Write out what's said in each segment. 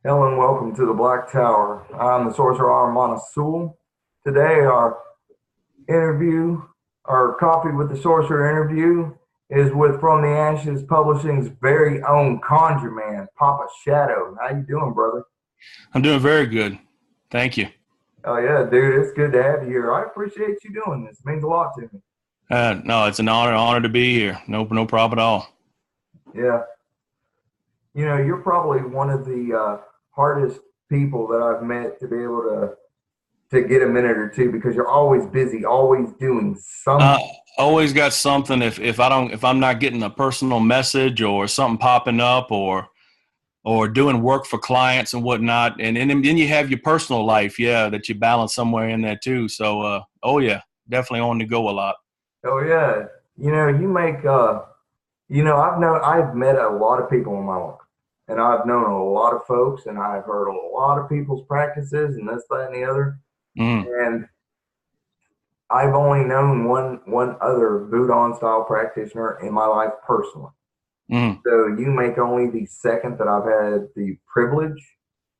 Hello and welcome to the Black Tower. I'm the Sorcerer Sewell. Today, interview, our coffee with the Sorcerer Interview is with From the Ashes Publishing's very own Conjure Man, Papa Shadow. How you doing, brother? I'm doing very good. Thank you. Oh yeah, dude, it's good to have you here. I appreciate you doing this. It means a lot to me. No, it's an honor to be here. No problem at all. Yeah, you're probably one of the hardest people that I've met to be able to get a minute or two because you're always busy, always doing Uh, something. Always got something. If I'm not getting a personal message or something popping up or doing work for clients and whatnot, and then you have your personal life, yeah, that you balance somewhere in there too. So, oh yeah, definitely on the go a lot. Oh yeah, you make I've met a lot of people in my life, and I've known a lot of folks, and I've heard a lot of people's practices and this, that, and the other. Mm, And I've only known one other Budon style practitioner in my life personally. mm, So you make only the second that I've had the privilege,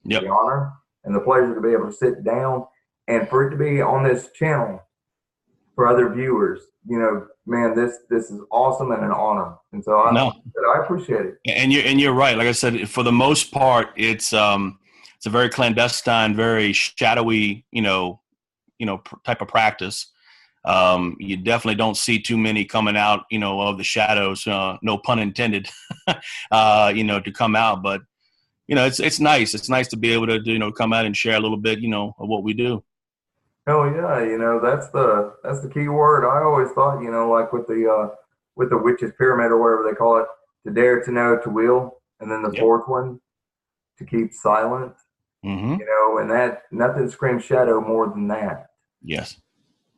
the yep. honor, and the pleasure to be able to sit down and for it to be on this channel for other viewers. Man, this is awesome and an honor. And so No, I appreciate it. and you're right. Like I said, for the most part, it's a very clandestine, very shadowy, type of practice. You definitely don't see too many coming out, of the shadows. No pun intended, to come out. But it's nice. It's nice to be able to, come out and share a little bit, of what we do. Oh yeah, that's the key word. I always thought, like with the witch's pyramid or whatever they call it, to dare, to know, to will, and then the Yep. fourth one, to keep silent. Mm-hmm. And that nothing screams shadow more than that. Yes.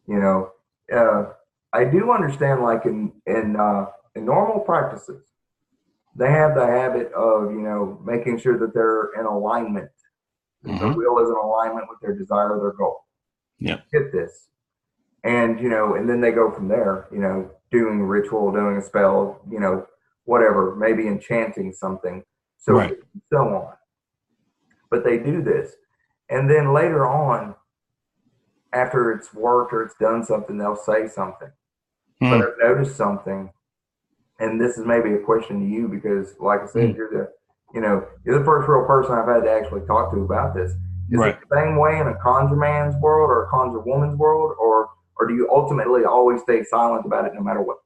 You know, uh, I do understand, like in normal practices, they have the habit of making sure that they're in alignment, that their Mm-hmm. will is in alignment with their desire, their goal. Yep. Get this. And then they go from there, doing a ritual, doing a spell, whatever, maybe enchanting something, so Right. forth and so on. But they do this. And then later on, after it's worked or it's done something, they'll say something. But Mm. I've noticed something, and this is maybe a question to you because, like I said, Mm. you're the first real person I've had to actually talk to about this. Is it Right. the same way in a conjure man's world or a conjure woman's world, or do you ultimately always stay silent about it no matter what?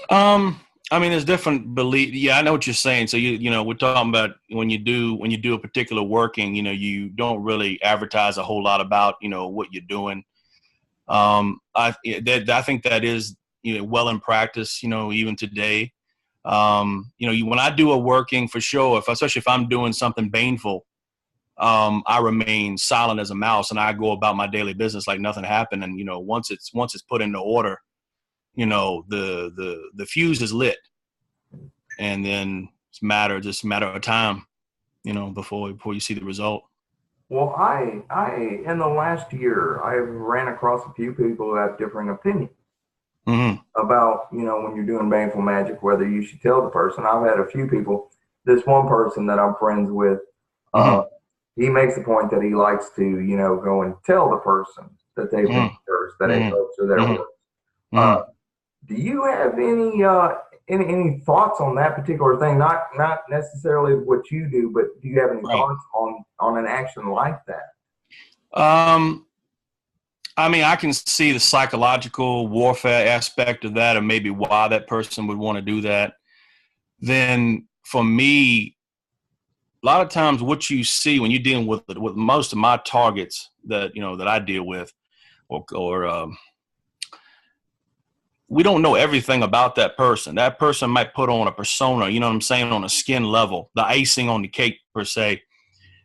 Um, I mean, there's different belief. Yeah, I know what you're saying. So we're talking about when you do a particular working, you don't really advertise a whole lot about, what you're doing. I think that is, well in practice, even today. When I do a working for sure, especially if I'm doing something baneful, I remain silent as a mouse and I go about my daily business like nothing happened. And once it's put into order, the fuse is lit, and then just a matter of time, before you see the result. Well, I in the last year, I've ran across a few people who have differing opinions Mm-hmm. about, when you're doing baneful magic, whether you should tell the person. I've had a few people. This one person that I'm friends with, uh, Mm-hmm. he makes the point that he likes to, go and tell the person that they've been cursed, that it Mm-hmm. hurts or that it Mm-hmm. works. Uh, Mm-hmm. do you have any thoughts on that particular thing? Not necessarily what you do, but do you have any Right. thoughts on an action like that? Um, I mean, I can see the psychological warfare aspect of that, or maybe why that person would want to do that. Then, for me, a lot of times, what you see when you're dealing with most of my targets that I deal with, or we don't know everything about that person. That person might put on a persona, you know what I'm saying, on a skin level, the icing on the cake per se.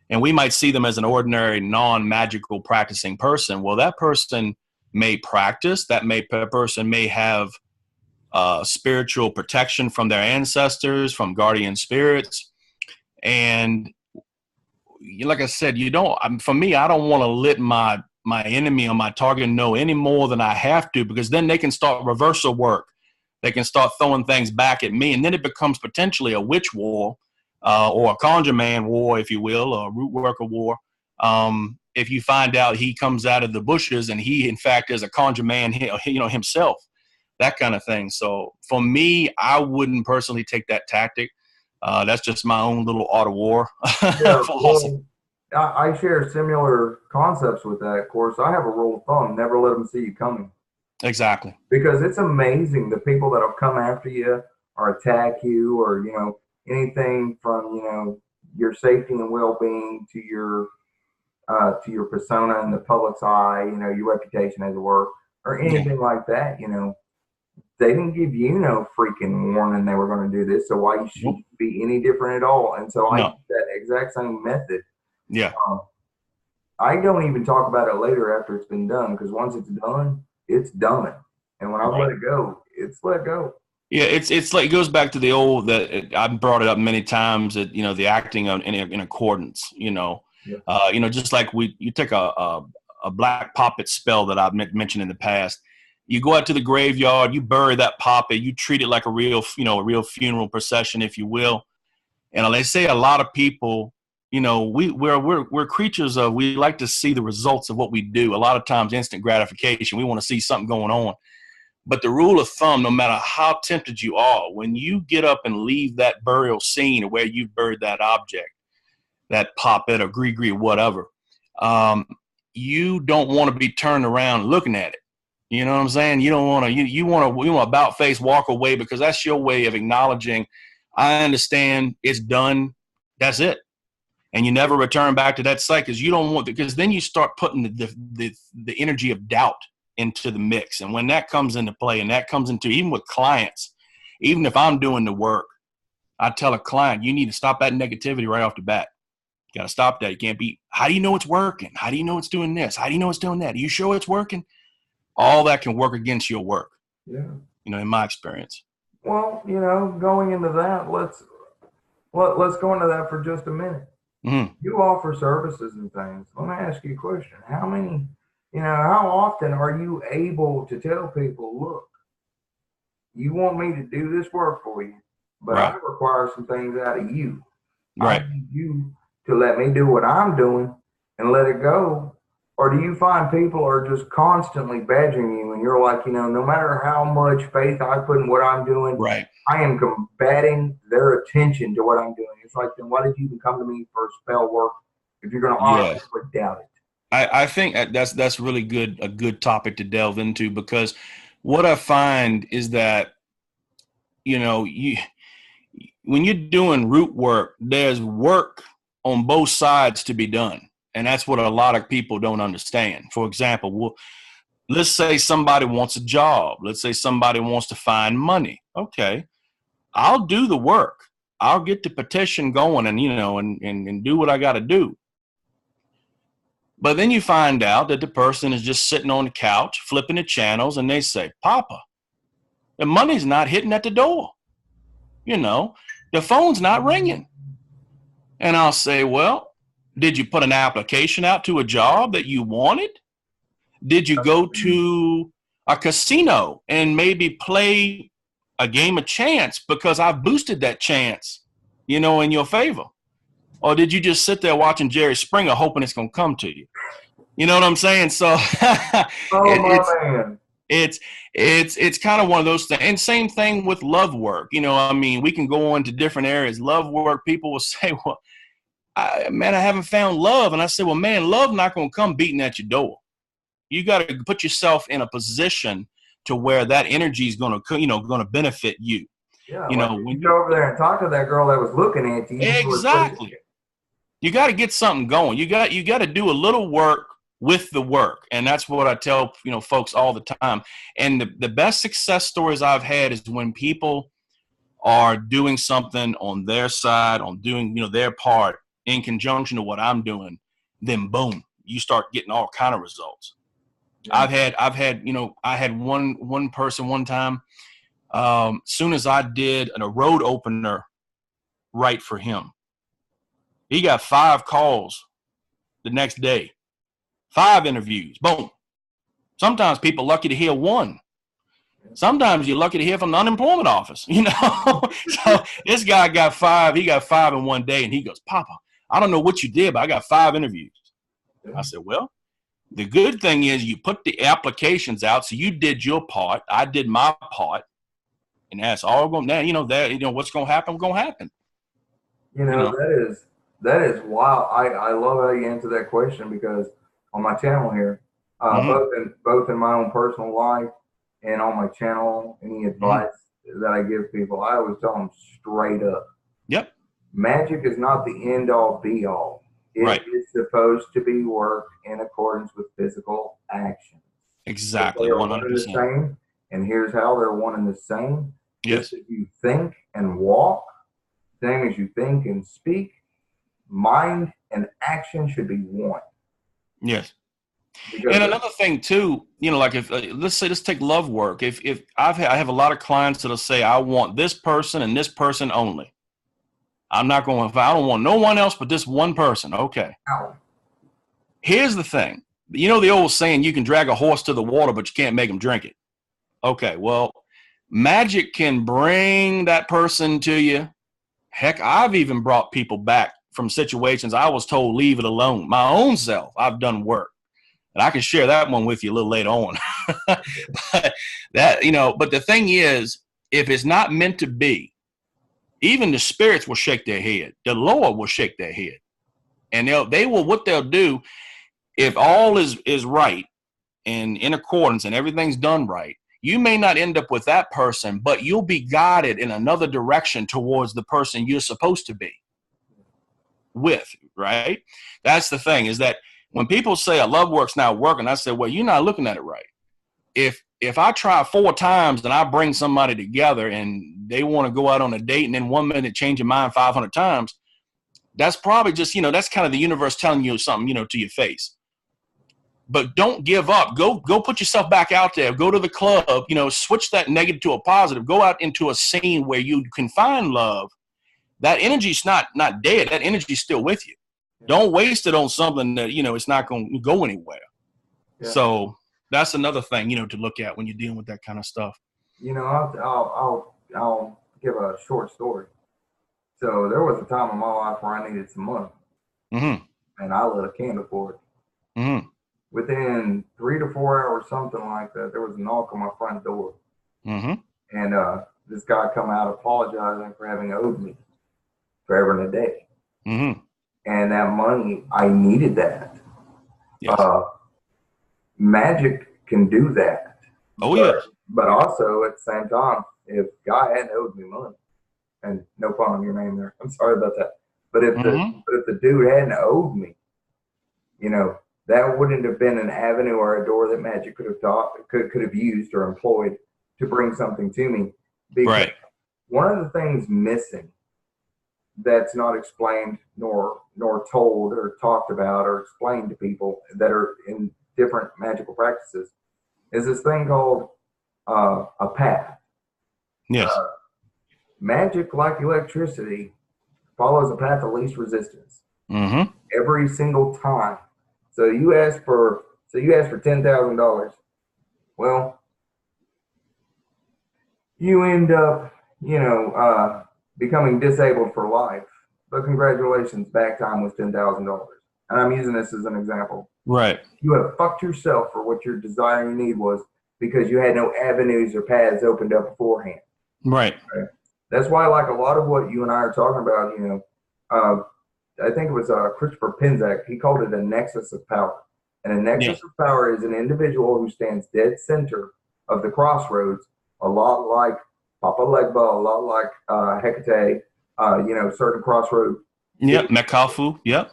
And we might see them as an ordinary, non-magical practicing person. Well, that person may practice. Person may have spiritual protection from their ancestors, from guardian spirits, and like I said, you don't. For me, I don't want to let my enemy or my target know any more than I have to, because then they can start reversal work. They can start throwing things back at me, and then it becomes potentially a witch war or a conjure man war, if you will, or a root worker war. If you find out he comes out of the bushes and he, in fact, is a conjure man, himself, that kind of thing. So for me, I wouldn't personally take that tactic. That's just my own little art of war Yeah, philosophy. well, I share similar concepts with that. Of course, I have a rule of thumb: never let them see you coming, Exactly. because it's amazing the people that'll come after you or attack you, or anything from your safety and well-being to your persona in the public's eye, your reputation as a work or Yeah. anything like that. They didn't give you no freaking warning they were going to do this, so why should Nope. you be any different at all? And so I use No. that exact same method. Yeah. Um, I don't even talk about it later after it's been done, because once it's done, it's done. And when I Right. let it go, it's let go. Yeah, it's like it goes back to the old that I've brought it up many times that the acting in accordance. Yeah. Just like you take a black poppet spell that I've mentioned in the past. You go out to the graveyard, you bury that poppet, you treat it like a real funeral procession, if you will. And they say a lot of people, we're creatures of, we like to see the results of what we do. A lot of times, instant gratification. We want to see something going on. But the rule of thumb, no matter how tempted you are, when you get up and leave that burial scene or where you've buried that object, that poppet or gree, whatever, you don't want to be turned around looking at it. You know what I'm saying? You don't want to, you want to about face walk away, because that's your way of acknowledging, I understand, it's done. That's it. And you never return back to that site, because you don't want, because then you start putting the energy of doubt into the mix. And when that comes into play, and that comes into, even with clients, even if I'm doing the work, I tell a client, you need to stop that negativity right off the bat. You got to stop that. You can't be, how do you know it's working? How do you know it's doing this? How do you know it's doing that? Are you sure it's working? All that can work against your work. Yeah. In my experience. Well, going into that, let's go into that for just a minute. Mm-hmm. You offer services and things. Let me ask you a question. How often are you able to tell people, look, you want me to do this work for you, but I Right. require some things out of you. I Right. need you to let me do what I'm doing and let it go. Or do you find people are just constantly badgering you and you're like, no matter how much faith I put in what I'm doing, Right. I am combating their attention to what I'm doing. It's like, then why did you even come to me for spell work if you're going to Yeah. honestly doubt it? I think that's really a good topic to delve into, because what I find is that, you when you're doing root work, there's work on both sides to be done. And that's what a lot of people don't understand. For example, let's say somebody wants a job. Let's say somebody wants to find money. Okay, I'll do the work. I'll get the petition going and, and do what I got to do. But then you find out that the person is just sitting on the couch, flipping the channels, and they say, Papa, the money's not hitting at the door. The phone's not ringing. And I'll say, well, did you put an application out to a job that you wanted? Did you go to a casino and maybe play a game of chance because I've boosted that chance, in your favor? Or did you just sit there watching Jerry Springer hoping it's going to come to you? You know what I'm saying? So Oh, it's my man. it's kind of one of those things. And same thing with love work. We can go on to different areas. Love work, people will say, well, I haven't found love. And I say, well, man, love not going to come beating at your door. You got to put yourself in a position to where that energy is going to benefit you. Yeah, like if When you go over there and talk to that girl that was looking at you, exactly, you got to get something going. You got to do a little work with the work, and that's what I tell folks all the time. And the best success stories I've had is when people are doing something on their side, on doing their part in conjunction to what I'm doing. Then boom, you start getting all kind of results. Yeah. I had one person one time. Soon as I did a road opener right for him, he got 5 calls the next day, 5 interviews. Boom. Sometimes people lucky to hear one. Sometimes you're lucky to hear from the unemployment office, you know. So this guy got 5. He got 5 in one day, and he goes, "Papa, I don't know what you did, but I got 5 interviews." I said, "Well, the good thing is you put the applications out, so you did your part. I did my part, and that's all going. Now, what's going to happen. Going to happen. That is wild. I love how you answer that question, because on my channel here, both in my own personal life and on my channel, any advice that I give people, I always tell them straight up. Yep. Magic is not the end all be all. It is supposed to be worked in accordance with physical action. Exactly. They are 100%. One and the same, and here's how they're one and the same. Yes. If you think and walk, same as you think and speak, mind and action should be one. Yes. And another thing too, like if let's take love work. If I have a lot of clients that'll say, I want this person and this person only. I don't want no one else but this one person. Okay. Here's the thing. The old saying, you can drag a horse to the water, but you can't make him drink it. Okay. Well, magic can bring that person to you. Heck, I've even brought people back from situations I was told, leave it alone. My own self, I've done work. And I can share that one with you a little later on. but the thing is, if it's not meant to be, even the spirits will shake their head. The Lord will shake their head. And what they'll do, if all is right and in accordance and everything's done right, you may not end up with that person, but you'll be guided in another direction towards the person you're supposed to be with, right? That's the thing, is that when people say a love work's not working, I say, well, you're not looking at it right. If I try 4 times and I bring somebody together and they want to go out on a date and then 1 minute change your mind 500 times, that's probably just, that's kind of the universe telling you something, to your face. But don't give up. Go put yourself back out there. Go to the club, switch that negative to a positive. Go out into a scene where you can find love. That energy's not dead. That energy's still with you. Don't waste it on something that, it's not going to go anywhere. Yeah. So that's another thing, to look at when you're dealing with that kind of stuff. I'll give a short story. So there was a time in my life where I needed some money. And I lit a candle for it. Within 3 to 4 hours, something like that, there was a knock on my front door. And this guy come out apologizing for having owed me forever and a day. And that money, I needed that. Yes. Magic can do that. Yes. But also at the same time, if guy hadn't owed me money, and no pun on your name there, I'm sorry about that. But if the dude hadn't owed me, that wouldn't have been an avenue or a door that magic could have used or employed to bring something to me. Because one of the things missing that's not explained nor told or talked about or explained to people that are in different magical practices is this thing called a path. Yes. Magic, like electricity, follows a path of least resistance every single time. So you ask for $10,000. Well, you end up, becoming disabled for life. But congratulations, back time was $10,000. And I'm using this as an example. Right. You have fucked yourself for what your desire and need was because you had no avenues or paths opened up beforehand. Right. Okay? That's why, like a lot of what you and I are talking about, I think it was Christopher Pinzak, he called it a nexus of power. And a nexus of power is an individual who stands dead center of the crossroads, a lot like Papa Legba, a lot like Hecate, certain crossroads. Yep, Mekafu, yep.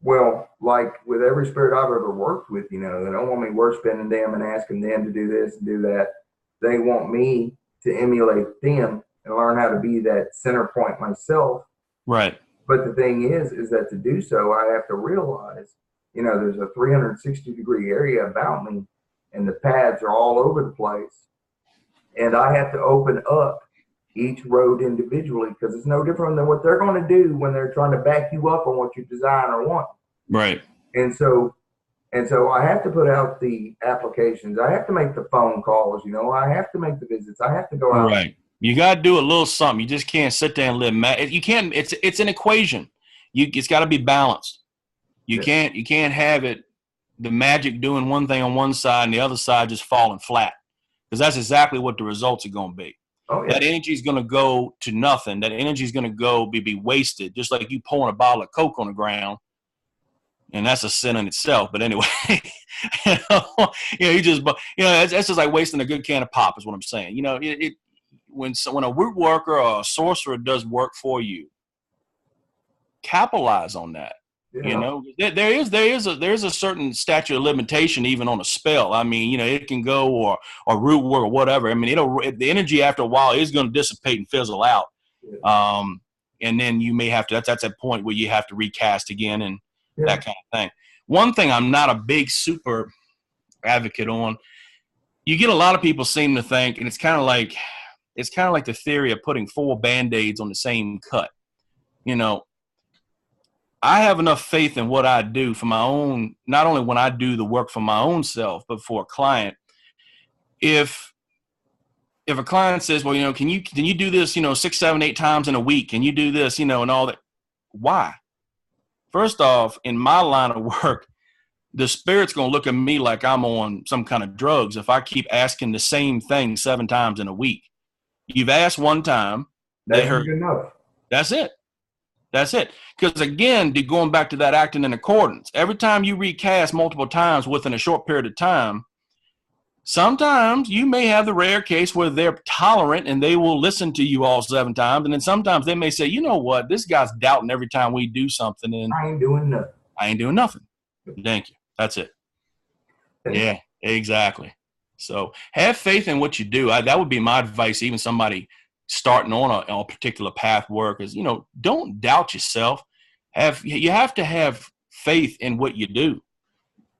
Well, like with every spirit I've ever worked with, they don't want me worshiping them and asking them to do this and do that. They want me to emulate them and learn how to be that center point myself. Right. But the thing is that to do so, I have to realize, there's a 360-degree area about me, and the paths are all over the place. And I have to open up each road individually because it's no different than what they're going to do when they're trying to back you up on what you design or want. Right. And so And so I have to put out the applications. I have to make the phone calls. I have to make the visits. I have to go out. Right. You got to do a little something. You just can't sit there and live. You can't. It's an equation. It's got to be balanced. You can't have it the magic doing one thing on one side and the other side just falling flat, because that's exactly what the results are going to be. Oh, yeah. That energy is going to go to nothing. That energy is going to go be wasted, just like you pouring a bottle of Coke on the ground, and that's a sin in itself. But anyway, you just that's just like wasting a good can of pop, is what I'm saying. When a root worker or a sorcerer does work for you, capitalize on that. Yeah. There is a certain statute of limitation even on a spell. I mean, it can go or root work or whatever. I mean, the energy after a while is going to dissipate and fizzle out. Yeah. And then you may have to. That's a point where you have to recast again and Yeah. that kind of thing. One thing I'm not a big super advocate on. You get a lot of people seem to think, and it's kind of like the theory of putting 4 Band-Aids on the same cut. I have enough faith in what I do for my own, not only when I do the work for my own self, but for a client. If a client says, well, can you do this, 6, 7, 8 times in a week? Can you do this, and all that? Why? First off, in my line of work, the spirit's going to look at me like I'm on some kind of drugs if I keep asking the same thing 7 times in a week. You've asked one time, they heard. Enough. That's it. That's it. Because again, going back to that acting in accordance, every time you recast multiple times within a short period of time, sometimes you may have the rare case where they're tolerant and they will listen to you all 7 times. And then sometimes they may say, you know what, this guy's doubting every time we do something. And I ain't doing nothing. I ain't doing nothing. Thank you. That's it. Yeah, exactly. So have faith in what you do. That would be my advice. Even somebody starting on a particular path work is, don't doubt yourself. You have to have faith in what you do,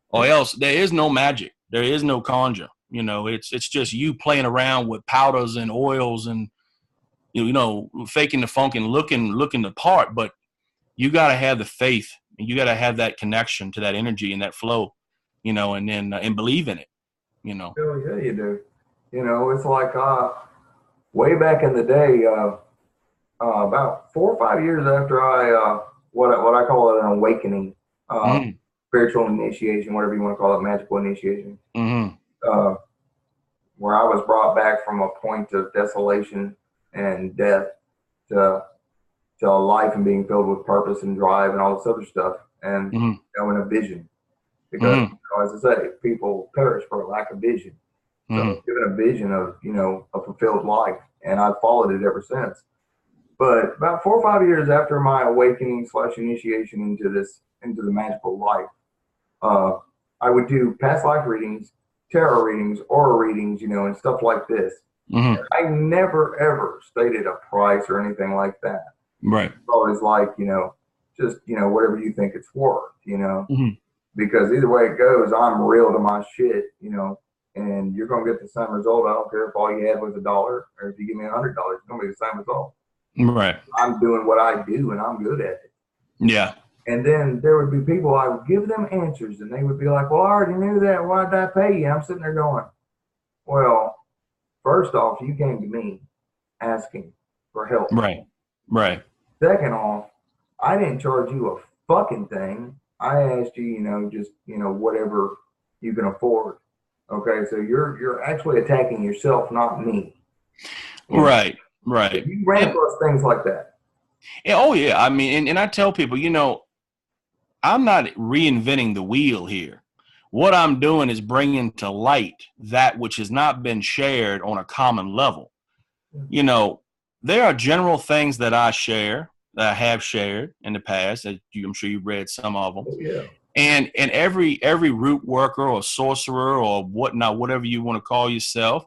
or else there is no magic. There is no conjure. It's just you playing around with powders and oils and, faking the funk and looking the part. But you got to have the faith, and you got to have that connection to that energy and that flow, and then and believe in it. Oh, yeah, you do. It's like way back in the day, about 4 or 5 years after I what I call it an awakening, spiritual initiation, whatever you want to call it, magical initiation, where I was brought back from a point of desolation and death to a life and being filled with purpose and drive and all this other stuff, and in a vision. Because as I say, people perish for a lack of vision. So given a vision of a fulfilled life, and I've followed it ever since. But about 4 or 5 years after my awakening / initiation into the magical life, I would do past life readings, tarot readings, aura readings, and stuff like this. I never ever stated a price or anything like that. Right. It's always like, just whatever you think it's worth, because either way it goes, I'm real to my shit, and you're gonna get the same result. I don't care if all you had was $1 or if you give me $100, it's gonna be the same result. Right. I'm doing what I do and I'm good at it. Yeah. And then there would be people, I would give them answers and they would be like, well, I already knew that. Why did I pay you? And I'm sitting there going, well, first off, you came to me asking for help. Right. Right. Second off, I didn't charge you a fucking thing. I asked you, just, whatever you can afford. Okay. So you're actually attacking yourself, not me. Right. Right. You ran across things like that. Oh yeah. I mean, and I tell people, I'm not reinventing the wheel here. What I'm doing is bringing to light that which has not been shared on a common level. There are general things that I share, that I have shared in the past. I'm sure you've read some of them. Oh, yeah. And every root worker or sorcerer or whatnot, whatever you want to call yourself,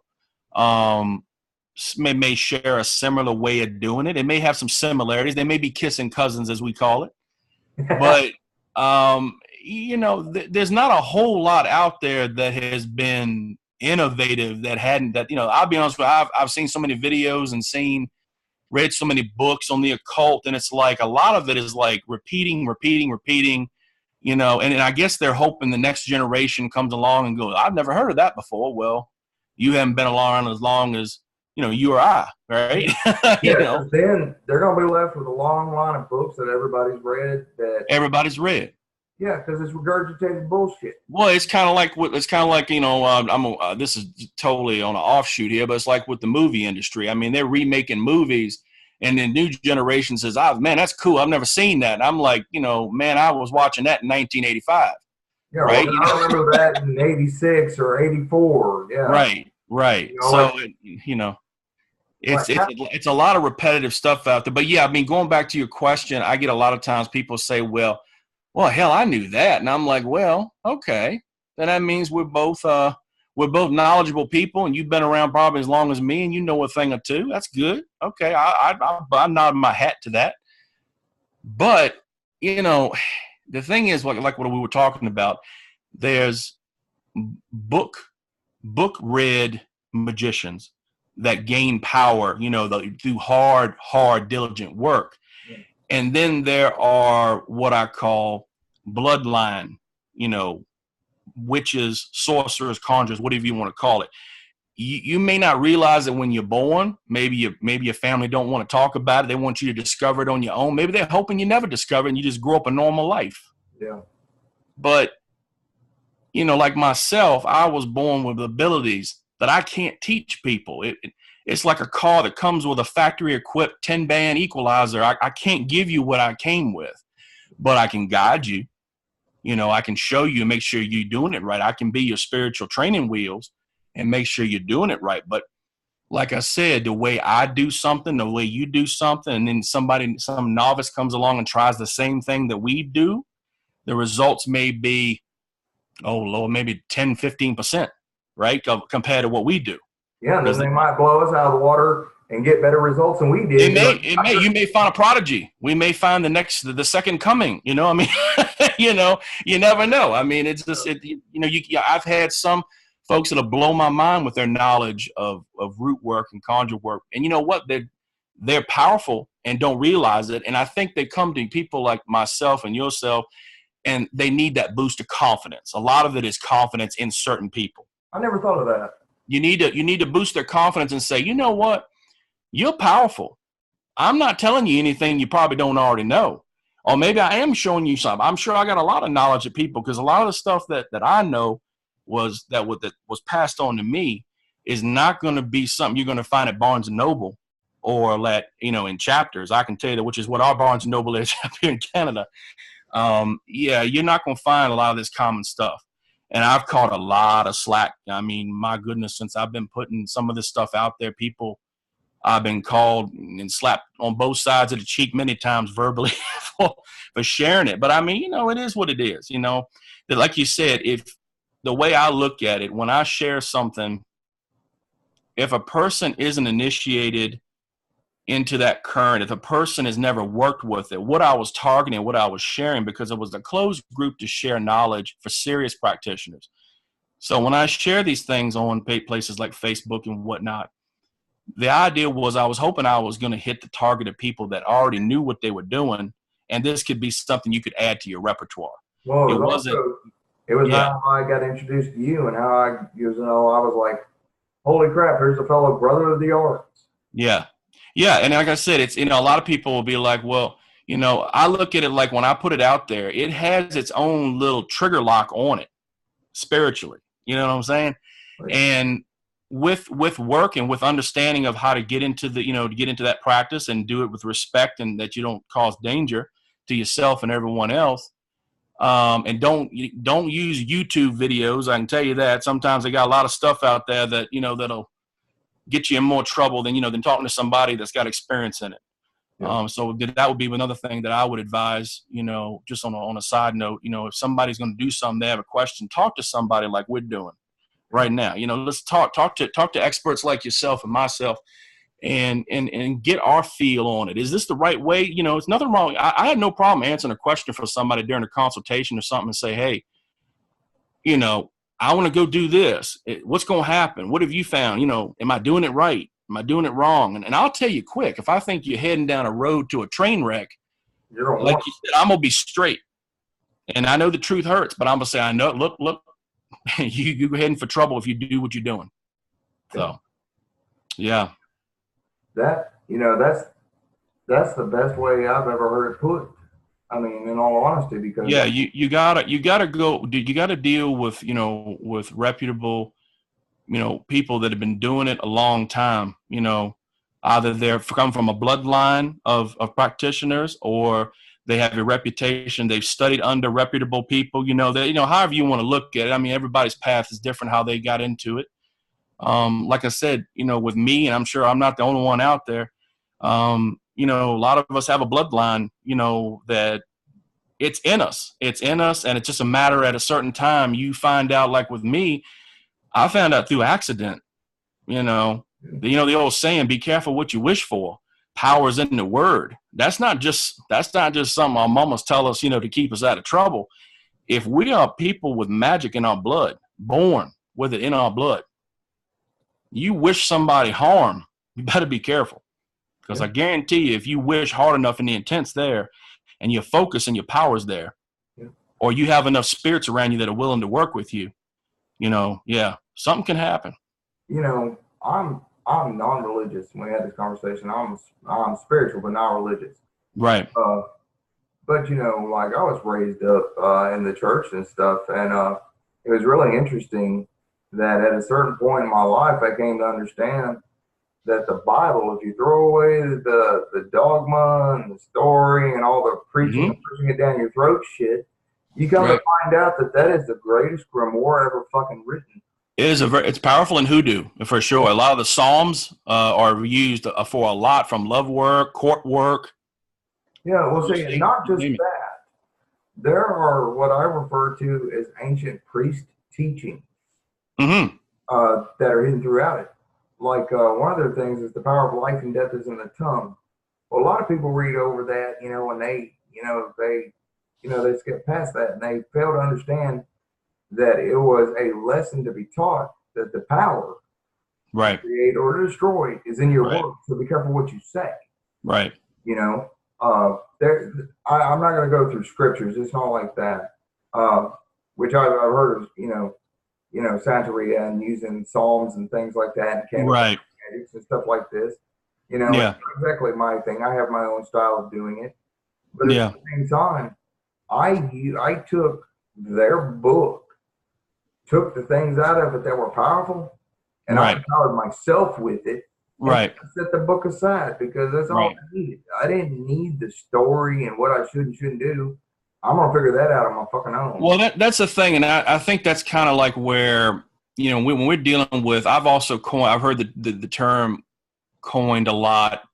may share a similar way of doing it. It may have some similarities. They may be kissing cousins, as we call it. But there's not a whole lot out there that has been innovative I'll be honest with you, I've seen so many videos and read so many books on the occult, and it's like a lot of it is like repeating. you know, and I guess they're hoping the next generation comes along and goes, I've never heard of that before. Well, you haven't been around as long as, you know, you or I, right? You Yeah, know, 'cause then they're going to be left with a long line of books that everybody's read that, everybody's read. yeah, because it's regurgitated bullshit. Well, it's kind of like you know, this is totally on an offshoot here, but it's like with the movie industry. I mean, they're remaking movies, and the new generation says, "Oh man, that's cool. I've never seen that." And I'm like, you know, man, I was watching that in 1985, Yeah, right? well, You I know, remember that in '86 or '84. Yeah, right. you know, So you know, like it's a lot of repetitive stuff out there. But yeah, I mean, going back to your question, I get a lot of times people say, well, hell, I knew that. And I'm like, well, okay. Then that means we're both knowledgeable people, and you've been around probably as long as me, and you know a thing or two. That's good. Okay, I'm nodding my hat to that. But you know, the thing is, like what we were talking about, there's book read magicians that gain power, you know, through hard, diligent work. And then there are what I call bloodline, you know, witches, sorcerers, conjurers, whatever you want to call it. You may not realize it when you're born. Maybe your family don't want to talk about it. They want you to discover it on your own. Maybe they're hoping you never discover it and you just grow up a normal life. yeah, But, you know, like myself, I was born with abilities that I can't teach people. It's like a car that comes with a factory equipped 10-band equalizer. I can't give you what I came with, but I can guide you. You know, I can show you and make sure you're doing it right. I can be your spiritual training wheels and make sure you're doing it right. But like I said, the way I do something, the way you do something, and then some novice comes along and tries the same thing that we do, the results may be, oh Lord, maybe 10, 15%, right? Compared to what we do. yeah. And then Because they might blow us out of the water and get better results than we did. you may find a prodigy. We may find the second coming, you know, I mean, you know, you never know. I mean, it's just, you know, I've had some folks that have blown my mind with their knowledge of root work and conjure work. And you know what? They're powerful and don't realize it. And I think they come to people like myself and yourself, and they need that boost of confidence. A lot of it is confidence in certain people. I never thought of that. You need to boost their confidence and say, you know what? You're powerful. I'm not telling you anything you probably don't already know. Or maybe I am showing you something. I'm sure I got a lot of knowledge of people, because a lot of the stuff that I know was passed on to me is not going to be something you're going to find at Barnes and Noble or you know, in Chapters. I can tell you that, which is what our Barnes and Noble is up here in Canada. Yeah, you're not going to find a lot of this common stuff. And I've caught a lot of slack. I mean, my goodness, since I've been putting some of this stuff out there, I've been called and slapped on both sides of the cheek many times verbally for sharing it. But I mean, you know, it is what it is. You know, that, like you said, if the way I look at it, when I share something, if a person isn't initiated into that current, if a person has never worked with it, what I was targeting, what I was sharing, because it was a closed group to share knowledge for serious practitioners. So when I share these things on places like Facebook and whatnot, the idea was I was hoping I was going to hit the target of people that already knew what they were doing, and this could be something you could add to your repertoire. Well, It wasn't. It was Yeah. how I got introduced to you, and how I was like, holy crap, here's a fellow brother of the arts. Yeah. Yeah. And like I said, it's, you know, a lot of people will be like, well, you know, I look at it like when I put it out there, it has its own little trigger lock on it spiritually. You know what I'm saying? Right. And with work and with understanding of how to get into that practice and do it with respect, and that you don't cause danger to yourself and everyone else. And don't use YouTube videos. I can tell you that sometimes they got a lot of stuff out there that, you know, that'll get you in more trouble than talking to somebody that's got experience in it. Yeah. So that would be another thing that I would advise, you know, just on a side note, you know, if somebody's going to do something, they have a question, talk to somebody like we're doing right now. You know, let's talk to experts like yourself and myself, and get our feel on it. Is this the right way? You know, it's nothing wrong. I had no problem answering a question for somebody during a consultation or something and say, hey, you know, I want to go do this. What's going to happen? What have you found? You know, am I doing it right? Am I doing it wrong? And I'll tell you quick, if I think you're heading down a road to a train wreck, like you said, I'm going to be straight. And I know the truth hurts, but I'm gonna say, I know. Look, you're heading for trouble if you do what you're doing. So, yeah. That, that's the best way I've ever heard it put. I mean, in all honesty, because Yeah, you gotta go. You gotta deal with with reputable people that have been doing it a long time. Either they're come from a bloodline of practitioners, or they have a reputation. They've studied under reputable people. However you want to look at it. I mean, everybody's path is different. How they got into it. Like I said, with me, and I'm sure I'm not the only one out there. A lot of us have a bloodline. That it's in us. It's in us, and it's just a matter at a certain time you find out. Like with me, I found out through accident. The old saying, "Be careful what you wish for." Power's in the word. That's not just something our mamas tell us, to keep us out of trouble. If we are people with magic in our blood, born with it in our blood, you wish somebody harm, you better be careful. Because I guarantee you, if you wish hard enough and the intent's there, and your focus and your power's there, or you have enough spirits around you that are willing to work with you, something can happen. I'm non-religious. When we had this conversation, I'm spiritual but not religious. Right. But like I was raised up in the church and stuff, and it was really interesting that at a certain point in my life, I came to understand that the Bible, if you throw away the dogma and the story and all the preaching and pushing it down your throat shit, you come to find out that is the greatest grimoire ever fucking written. It's powerful in hoodoo for sure. A lot of the Psalms are used for a lot, from love work, court work. Yeah, well, see, not just that. There are what I refer to as ancient priest teachings that are hidden throughout it. Like one of their things is the power of life and death is in the tongue. Well, a lot of people read over that, and they skip past that, and they fail to understand that it was a lesson to be taught that the power to create or to destroy is in your words. So be careful what you say. Right. I'm not going to go through scriptures. It's not like that. Which I've heard of, Santeria and using psalms and things like that, and magics and stuff like this. It's not exactly my thing. I have my own style of doing it. But at the same time, I took their book, took the things out of it that were powerful, and I empowered myself with it. Right. I set the book aside because that's all I needed. I didn't need the story and what I should and shouldn't do. I'm gonna figure that out on my fucking own. Well, that's the thing, and I think that's kind of like where when we're dealing with. I've heard the term coined a lot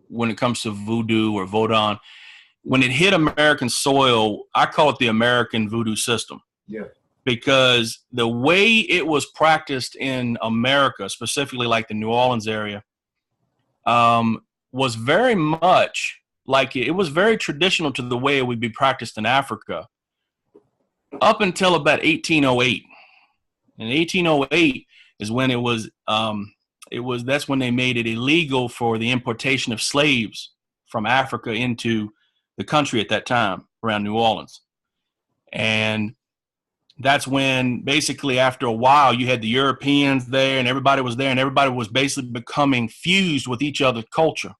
when it comes to voodoo or vodun. When it hit American soil, I call it the American voodoo system. Yeah. Because the way it was practiced in America, specifically like the New Orleans area, was very much like it was very traditional to the way it would be practiced in Africa up until about 1808. And 1808 is when that's when they made it illegal for the importation of slaves from Africa into the country at that time around New Orleans. And that's when basically after a while you had the Europeans there and everybody was there and everybody was basically becoming fused with each other's culture.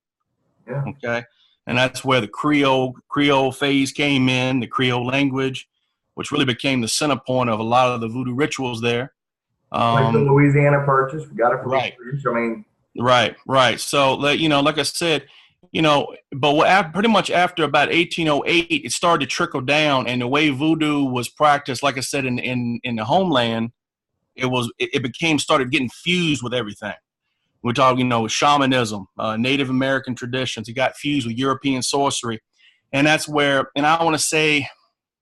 Yeah. Okay. And that's where the Creole phase came in, the Creole language, which really became the center point of a lot of the voodoo rituals there. Like the Louisiana Purchase, we got it from right. the French. I mean, right. So, like I said, but pretty much after about 1808, it started to trickle down, and the way voodoo was practiced, like I said, in the homeland, it started getting fused with everything. We're talking, shamanism, Native American traditions. It got fused with European sorcery, and that's where. And I want to say,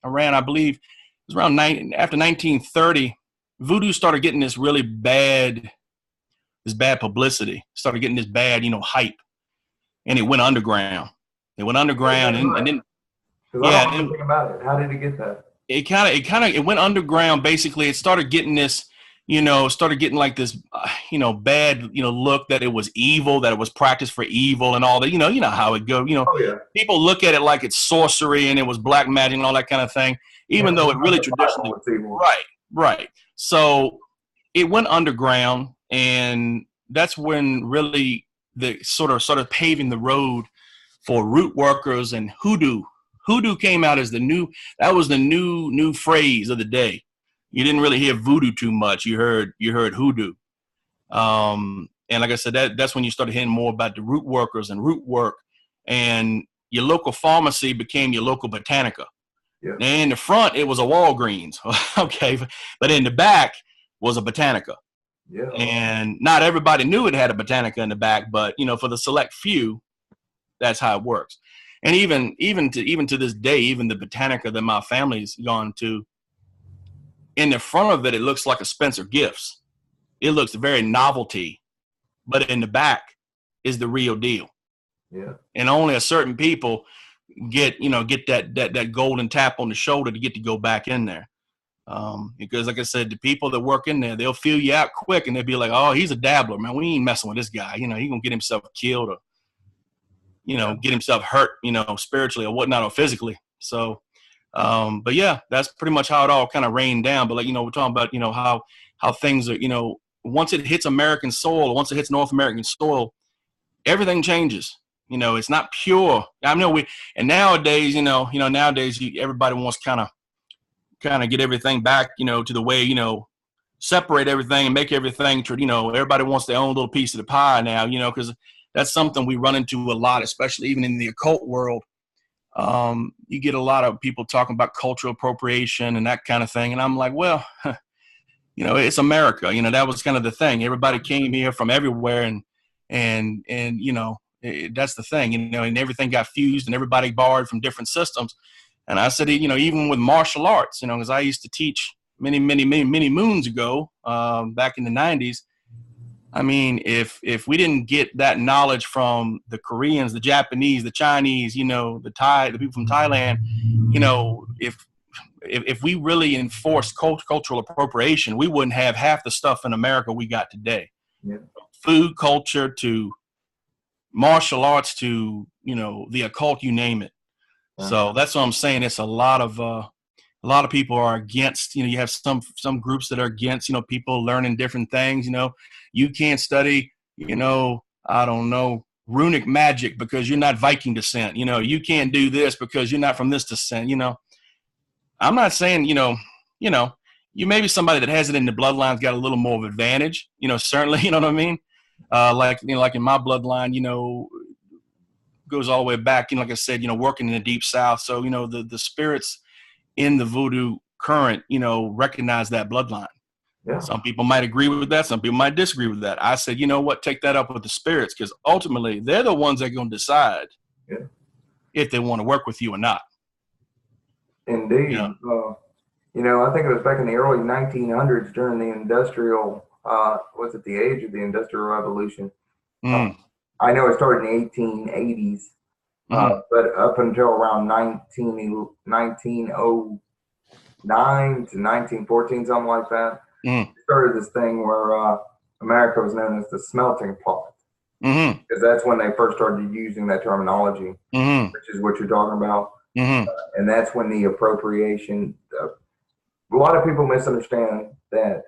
I believe it was around after 1930, voodoo started getting this really bad publicity. Started getting this bad, hype. And it went underground. And then, I don't know anything about it. How did it get that? It went underground. Basically, it started getting this started getting like this, bad, look that it was evil, that it was practiced for evil and all that. You know how it goes. Oh yeah. People look at it like it's sorcery and it was black magic and all that kind of thing, Yeah. even though it really The Bible traditionally, was evil. right, right. So it went underground, and that's when really the sort of paving the road for root workers and hoodoo. Hoodoo came out as that was the new phrase of the day. You didn't really hear voodoo too much. You heard hoodoo. And like I said, that's when you started hearing more about the root workers and root work, and your local pharmacy became your local botanica. Yeah. And in the front, it was a Walgreens, okay, but in the back was a botanica. Yeah. And not everybody knew it had a botanica in the back, but for the select few, that's how it works. And even to this day, even the botanica that my family's gone to, in the front of it, it looks like a Spencer Gifts. It looks very novelty, but in the back is the real deal. Yeah. And only a certain people get that golden tap on the shoulder to get to go back in there. Because like I said, the people that work in there, they'll feel you out quick and they'll be like, oh, he's a dabbler, man. We ain't messing with this guy. He gonna get himself killed or, get himself hurt, spiritually or whatnot or physically. So, but yeah, that's pretty much how it all kind of rained down. But like, we're talking about, how things are, once it hits American soil, once it hits North American soil, everything changes. It's not pure. I know and nowadays, nowadays everybody wants kind of get everything back, to the way, separate everything and make everything, everybody wants their own little piece of the pie now, because that's something we run into a lot, especially even in the occult world. You get a lot of people talking about cultural appropriation and that kind of thing. And I'm like, well, it's America. That was kind of the thing. Everybody came here from everywhere and that's the thing, and everything got fused and everybody borrowed from different systems. And I said, even with martial arts, because I used to teach many moons ago, back in the 90s. I mean, if we didn't get that knowledge from the Koreans, the Japanese, the Chinese, the people from Thailand, if we really enforced cultural appropriation, we wouldn't have half the stuff in America we got today. Yeah. Food culture to martial arts to, the occult, you name it. So that's what I'm saying. It's a lot of people are against, you have some groups that are against, people learning different things. You can't study, I don't know, runic magic because you're not Viking descent. You can't do this because you're not from this descent. I'm not saying, you may be somebody that has it in the bloodline's got a little more of advantage, certainly, you know what I mean? Like in my bloodline, goes all the way back, like I said, working in the deep South. So, the spirits in the voodoo current, recognize that bloodline. Yeah. Some people might agree with that. Some people might disagree with that. I said, you know what, take that up with the spirits, because ultimately they're the ones that are going to decide if they want to work with you or not. Indeed. I think it was back in the early 1900s during the industrial, the age of the Industrial Revolution. I know it started in the 1880s, but up until around 1909 to 1914, something like that, started this thing where America was known as the smelting pot. Because that's when they first started using that terminology, which is what you're talking about. And that's when the appropriation, a lot of people misunderstand that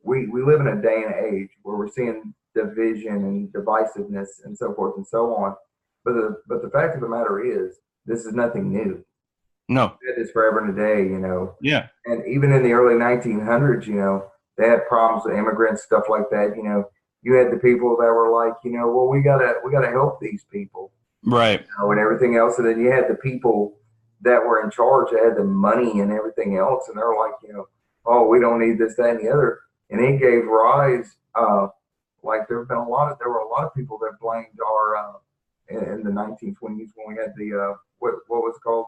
we live in a day and age where we're seeing division and divisiveness and so forth and so on. But the fact of the matter is, this is nothing new. No. It is forever and a day, Yeah. And even in the early 1900s, they had problems with immigrants, stuff like that. You had the people that were like, well, we gotta help these people. Right. And everything else. And then you had the people that were in charge that had the money and everything else. And they're like, oh, we don't need this, that, and the other. And it gave rise, there were a lot of people that blamed our, in the 1920s when we had the, what was called,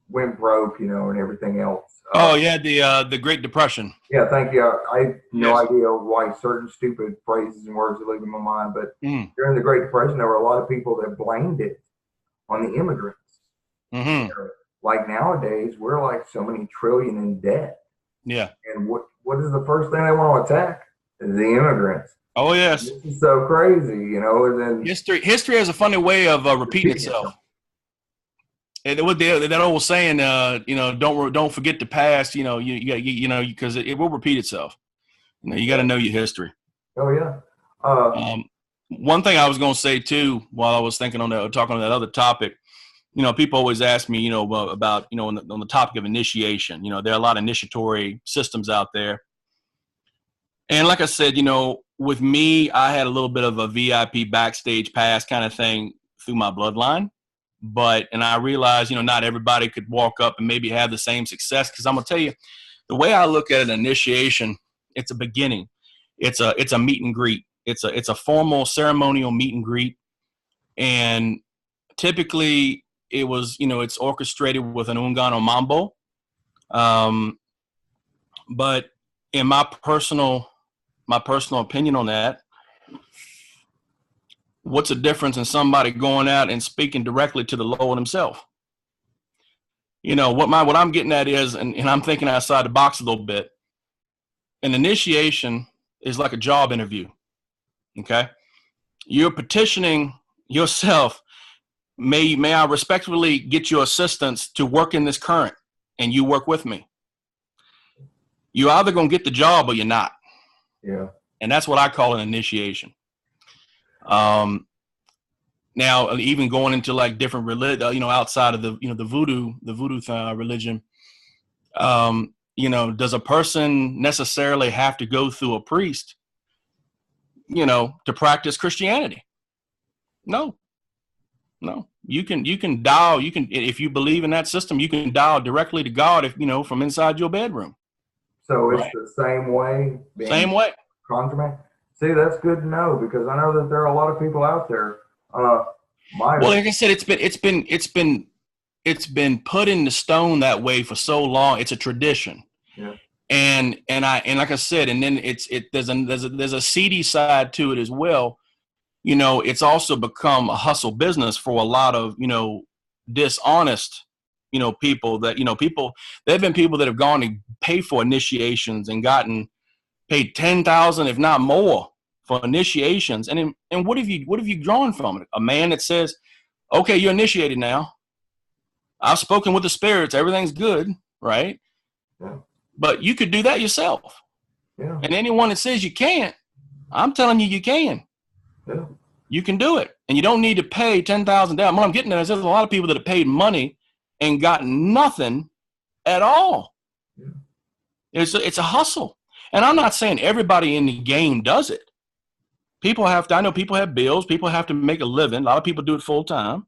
wind broke, and everything else. The Great Depression. Yeah, thank you. I have no idea why certain stupid phrases and words are leaving my mind, but during the Great Depression, there were a lot of people that blamed it on the immigrants. Like nowadays, we're like so many trillion in debt. Yeah. And what is the first thing they want to attack? The immigrants. Oh yes. This is so crazy, and then History has a funny way of repeating itself. And with that old saying, don't forget the past. Because it will repeat itself. You got to know your history. Oh yeah. One thing I was going to say too, while I was thinking talking on that other topic, people always ask me, about, on the topic of initiation. There are a lot of initiatory systems out there. And like I said, with me, I had a little bit of a VIP backstage pass kind of thing through my bloodline. And I realized, not everybody could walk up and maybe have the same success. Because I'm going to tell you, the way I look at an initiation, it's a beginning. It's a meet and greet. It's a formal ceremonial meet and greet. And typically it was, it's orchestrated with an ungano mambo. But in my personal opinion on that, what's the difference in somebody going out and speaking directly to the Lord himself? What I'm getting at is, and I'm thinking outside the box a little bit, an initiation is like a job interview. Okay. You're petitioning yourself. May I respectfully get your assistance to work in this current, and you work with me. You're either going to get the job or you're not. Yeah. And that's what I call an initiation. Now, even going into like different religion, outside of the voodoo religion, does a person necessarily have to go through a priest, to practice Christianity? No. You can dial. If you believe in that system, you can dial directly to God, from inside your bedroom. So it's the same way. Same way. Conjure. See, that's good to know, because I know that there are a lot of people out there. Well, like I said, it's been put in the stone that way for so long. It's a tradition. Yeah. And like I said, and then there's a seedy side to it as well. It's also become a hustle business for a lot of dishonest people that there have been people that have gone to pay for initiations and gotten paid $10,000 if not more for initiations. And what have you drawn from it? A man that says, okay, you're initiated now. I've spoken with the spirits. Everything's good, right? Yeah. But you could do that yourself. Yeah. And anyone that says you can't, I'm telling you, you can. Yeah. You can do it. And you don't need to pay $10,000. What I'm getting at is there's a lot of people that have paid money and got nothing at all. Yeah. It's a hustle. And I'm not saying everybody in the game does it. I know people have bills. People have to make a living. A lot of people do it full time.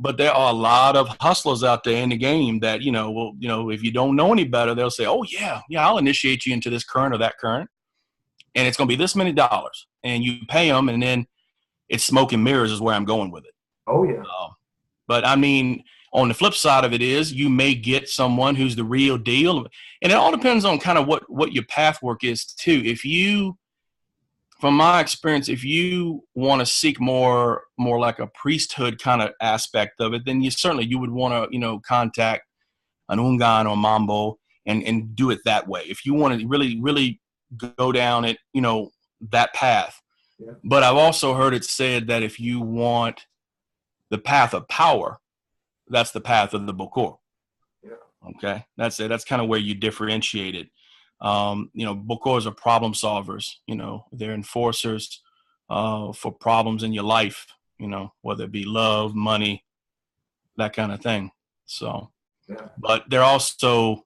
But there are a lot of hustlers out there in the game that, if you don't know any better, they'll say, oh, yeah, I'll initiate you into this current or that current. And it's going to be this many dollars. And you pay them, and then it's smoke and mirrors is where I'm going with it. Oh, yeah. But, I mean, on the flip side of it is you may get someone who's the real deal. And it all depends on kind of what your path work is, too. From my experience, if you want to seek more like a priesthood kind of aspect of it, then you would want to, contact an ungan or mambo and do it that way. If you want to really, really go down it, that path. Yeah. But I've also heard it said that if you want the path of power, that's the path of the Bokor. Yeah. Okay. That's it. That's kind of where you differentiate it. Bokors are problem solvers, they're enforcers for problems in your life, whether it be love, money, that kind of thing. So, yeah. But they're also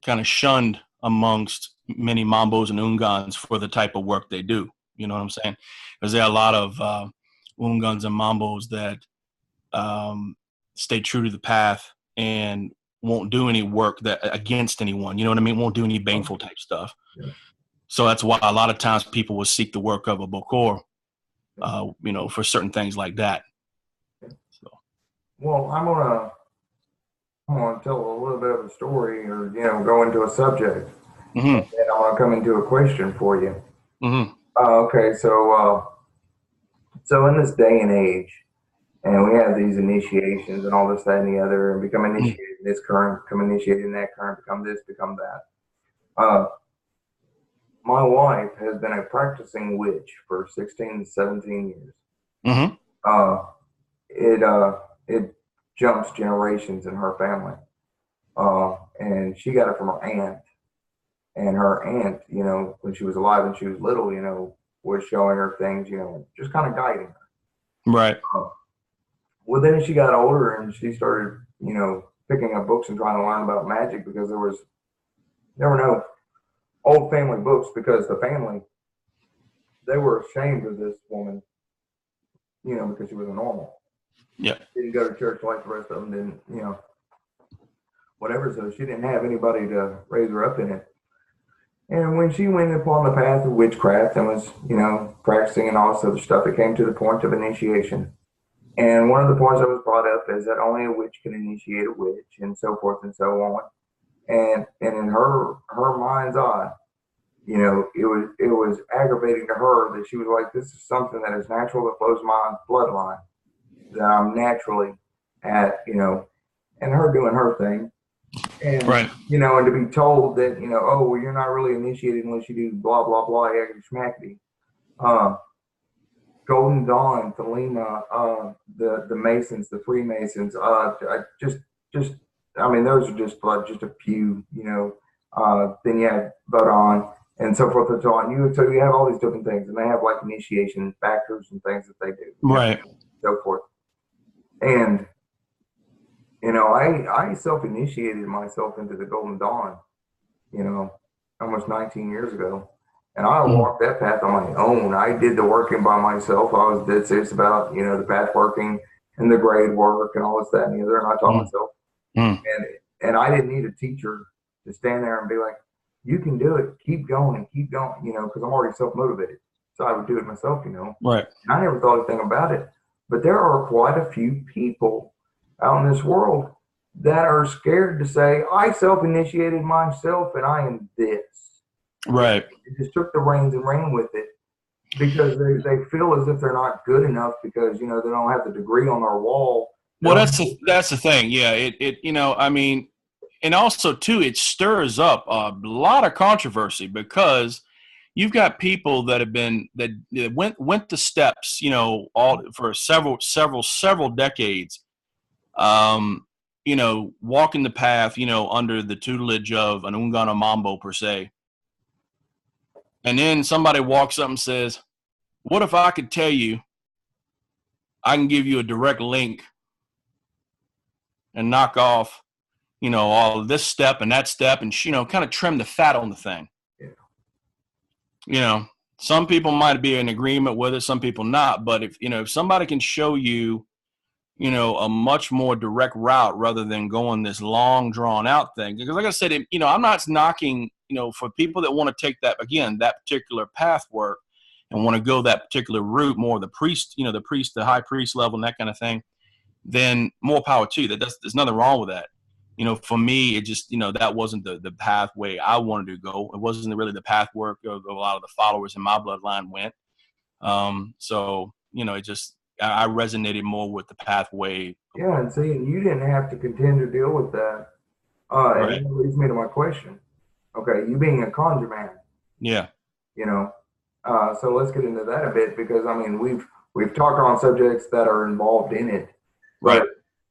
kind of shunned amongst many mambos and ungans for the type of work they do. You know what I'm saying? Because there are a lot of ungans and mambos that stay true to the path and won't do any work that against anyone, you know what I mean? Won't do any baneful type stuff. Yeah. So that's why a lot of times people will seek the work of a Bokor, for certain things like that. So. Well, I'm gonna tell a little bit of a story, or go into a subject, mm-hmm. And then I'm gonna come into a question for you. Mm-hmm. Okay, so in this day and age, And we have these initiations and all this, that, and the other, and become initiated in this current, become initiated in that current, become this, become that. My wife has been a practicing witch for 16 to 17 years. Mm-hmm. Uh, it jumps generations in her family. And she got it from her aunt. And her aunt, when she was alive and she was little, was showing her things, just kind of guiding her. Right. Well, then as she got older and she started, picking up books and trying to learn about magic, because there were no old family books, because the family, they were ashamed of this woman, because she was a normal. Yeah. Didn't go to church like the rest of them didn't, whatever. So she didn't have anybody to raise her up in it. And when she went upon the path of witchcraft and was, practicing and all this other stuff, it came to the point of initiation. And one of the points that was brought up is that only a witch can initiate a witch, and so forth and so on. And in her mind's eye, it was aggravating to her that she was like, this is something that is natural, that flows my bloodline, that I'm naturally at, and her doing her thing. And, right. And to be told that, oh, well, you're not really initiated unless you do blah, blah, blah, yakety schmackety. Golden Dawn, Thelema, the Masons, the Freemasons, I mean, those are just just a few, then you have Bodon and so forth and so on. So you have all these different things, and they have like initiation factors and things that they do. Right. So forth. And, I self-initiated myself into the Golden Dawn, almost 19 years ago. And I walked that path on my own. I did the working by myself. I was dead serious about, the path working and the grade work and all this, that, and the other. And I taught myself. And I didn't need a teacher to stand there and be like, you can do it. Keep going and keep going, because I'm already self-motivated. So I would do it myself, Right. And I never thought anything about it. But there are quite a few people out in this world that are scared to say, I self-initiated myself and I am this. Right. They just took the reins and ran with it because they feel as if they're not good enough because, they don't have the degree on their wall. Well, that's the thing. Yeah. It I mean, and also too, it stirs up a lot of controversy because you've got people that have been that went the steps, all for several decades, walking the path, under the tutelage of an Ungana Mambo per se. And then somebody walks up and says, what if I could tell you, I can give you a direct link and knock off, all of this step and that step and, kind of trim the fat on the thing. Yeah. Some people might be in agreement with it, some people not. But if somebody can show you, a much more direct route rather than going this long drawn out thing. Because like I said, I'm not knocking, for people that want to take that particular path work and want to go that particular route, more the priest, the high priest level and that kind of thing, then more power to you. There's nothing wrong with that. For me, it just, that wasn't the pathway I wanted to go. It wasn't really the path work of a lot of the followers in my bloodline went. So, it just, I resonated more with the pathway. Yeah, and see, you didn't have to contend to deal with that. Right. And that leads me to my question. Okay, you being a conjure man. Yeah. So let's get into that a bit because I mean we've talked on subjects that are involved in it. Right.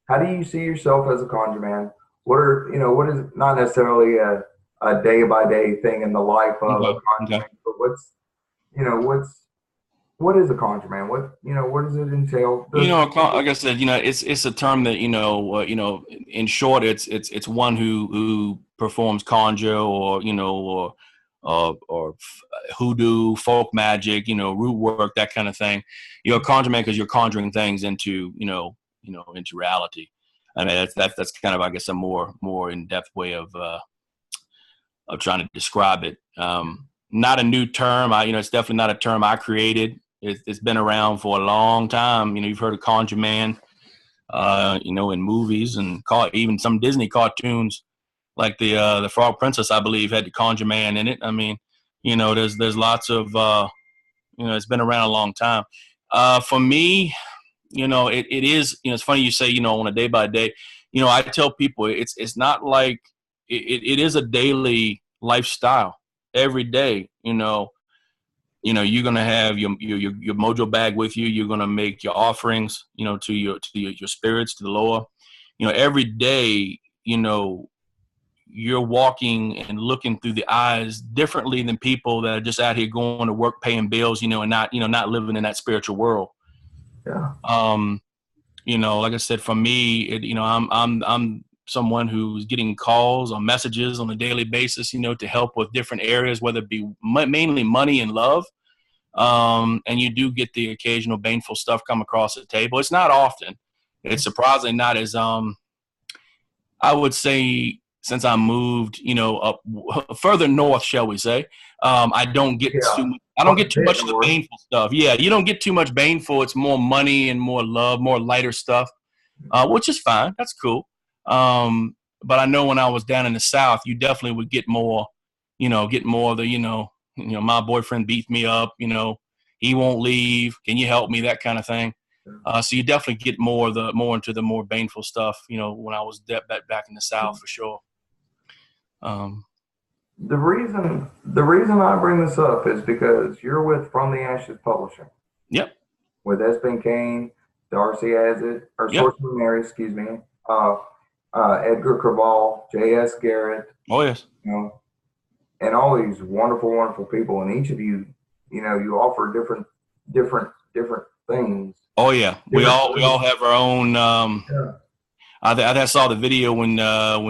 How do you see yourself as a conjure man? What is not necessarily a day by day thing in the life of a conjure man, but what is a conjure man? What does it entail? Like I said, it's a term that in short, it's one who performs conjure or or hoodoo, folk magic, root work, that kind of thing. You're a conjure man because you're conjuring things into into reality. I mean that's kind of, I guess, a more in depth way of trying to describe it. Not a new term. It's definitely not a term I created. It's been around for a long time. You've heard of Conjure Man, in movies and even some Disney cartoons, like the Frog Princess, I believe, had the Conjure Man in it. I mean, there's lots of, it's been around a long time. For me, it is, it's funny you say, on a day by day, I tell people it's not like it is a daily lifestyle every day, you're going to have your mojo bag with you. You're going to make your offerings, to your spirits, to the Lord, every day, you're walking and looking through the eyes differently than people that are just out here going to work, paying bills, and not living in that spiritual world. Yeah. Like I said, for me, I'm someone who's getting calls or messages on a daily basis, to help with different areas, whether it be mainly money and love. And you do get the occasional baneful stuff come across the table. It's not often. It's surprisingly not as, I would say, since I moved, up further north, shall we say, I don't get too much of the baneful stuff. Yeah, you don't get too much baneful. It's more money and more love, more lighter stuff, which is fine. That's cool. But I know when I was down in the South, you definitely would get more of the, my boyfriend beat me up, he won't leave. Can you help me? That kind of thing. So you definitely get more into the more baneful stuff, when I was back in the South, for sure. The reason I bring this up is because you're with From the Ashes Publishing. Yep. With Espen Kane, Darcy Azit, or Yep. Sorcerer Mary, excuse me, Edgar Craval, J.S. Garrett. Oh yes. And all these wonderful, wonderful people, and each of you, you offer different things. Oh yeah, we all have our own. Yeah. I saw the video when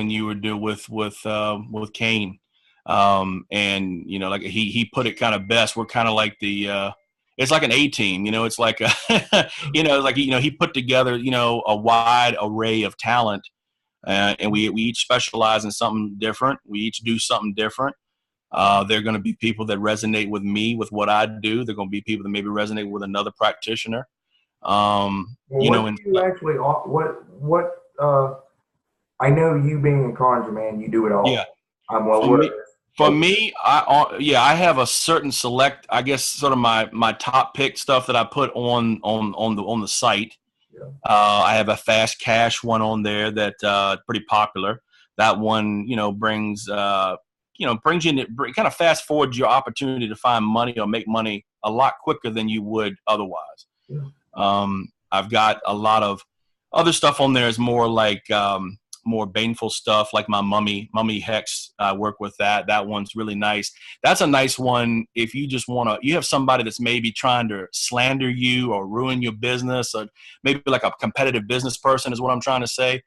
you were with Kane, and like he put it kind of best. We're kind of like it's like an A team, It's like he put together a wide array of talent, and we each specialize in something different. We each do something different. There are going to be people that resonate with me, with what I do. There are going to be people that maybe resonate with another practitioner. What I know, you being a Conjure man, you do it all. Yeah. For me, I have a certain select, I guess, sort of my top pick stuff that I put on the site. Yeah. I have a fast cash one on there that pretty popular. That one, brings you kind of fast forward your opportunity to find money or make money a lot quicker than you would otherwise. Yeah. I've got a lot of other stuff on there is more like more baneful stuff, like my mummy hex. I work with that. That one's really nice. That's a nice one if you just you have somebody that's maybe trying to slander you or ruin your business, or maybe like a competitive business person is what I'm trying to say.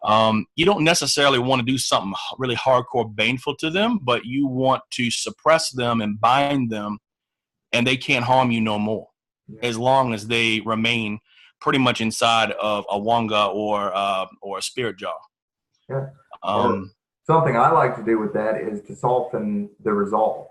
You don't necessarily want to do something really hardcore baneful to them, but you want to suppress them and bind them, and they can't harm you no more, as long as they remain pretty much inside of a wanga or a spirit jar. Yeah. Something I like to do with that is to soften the resolve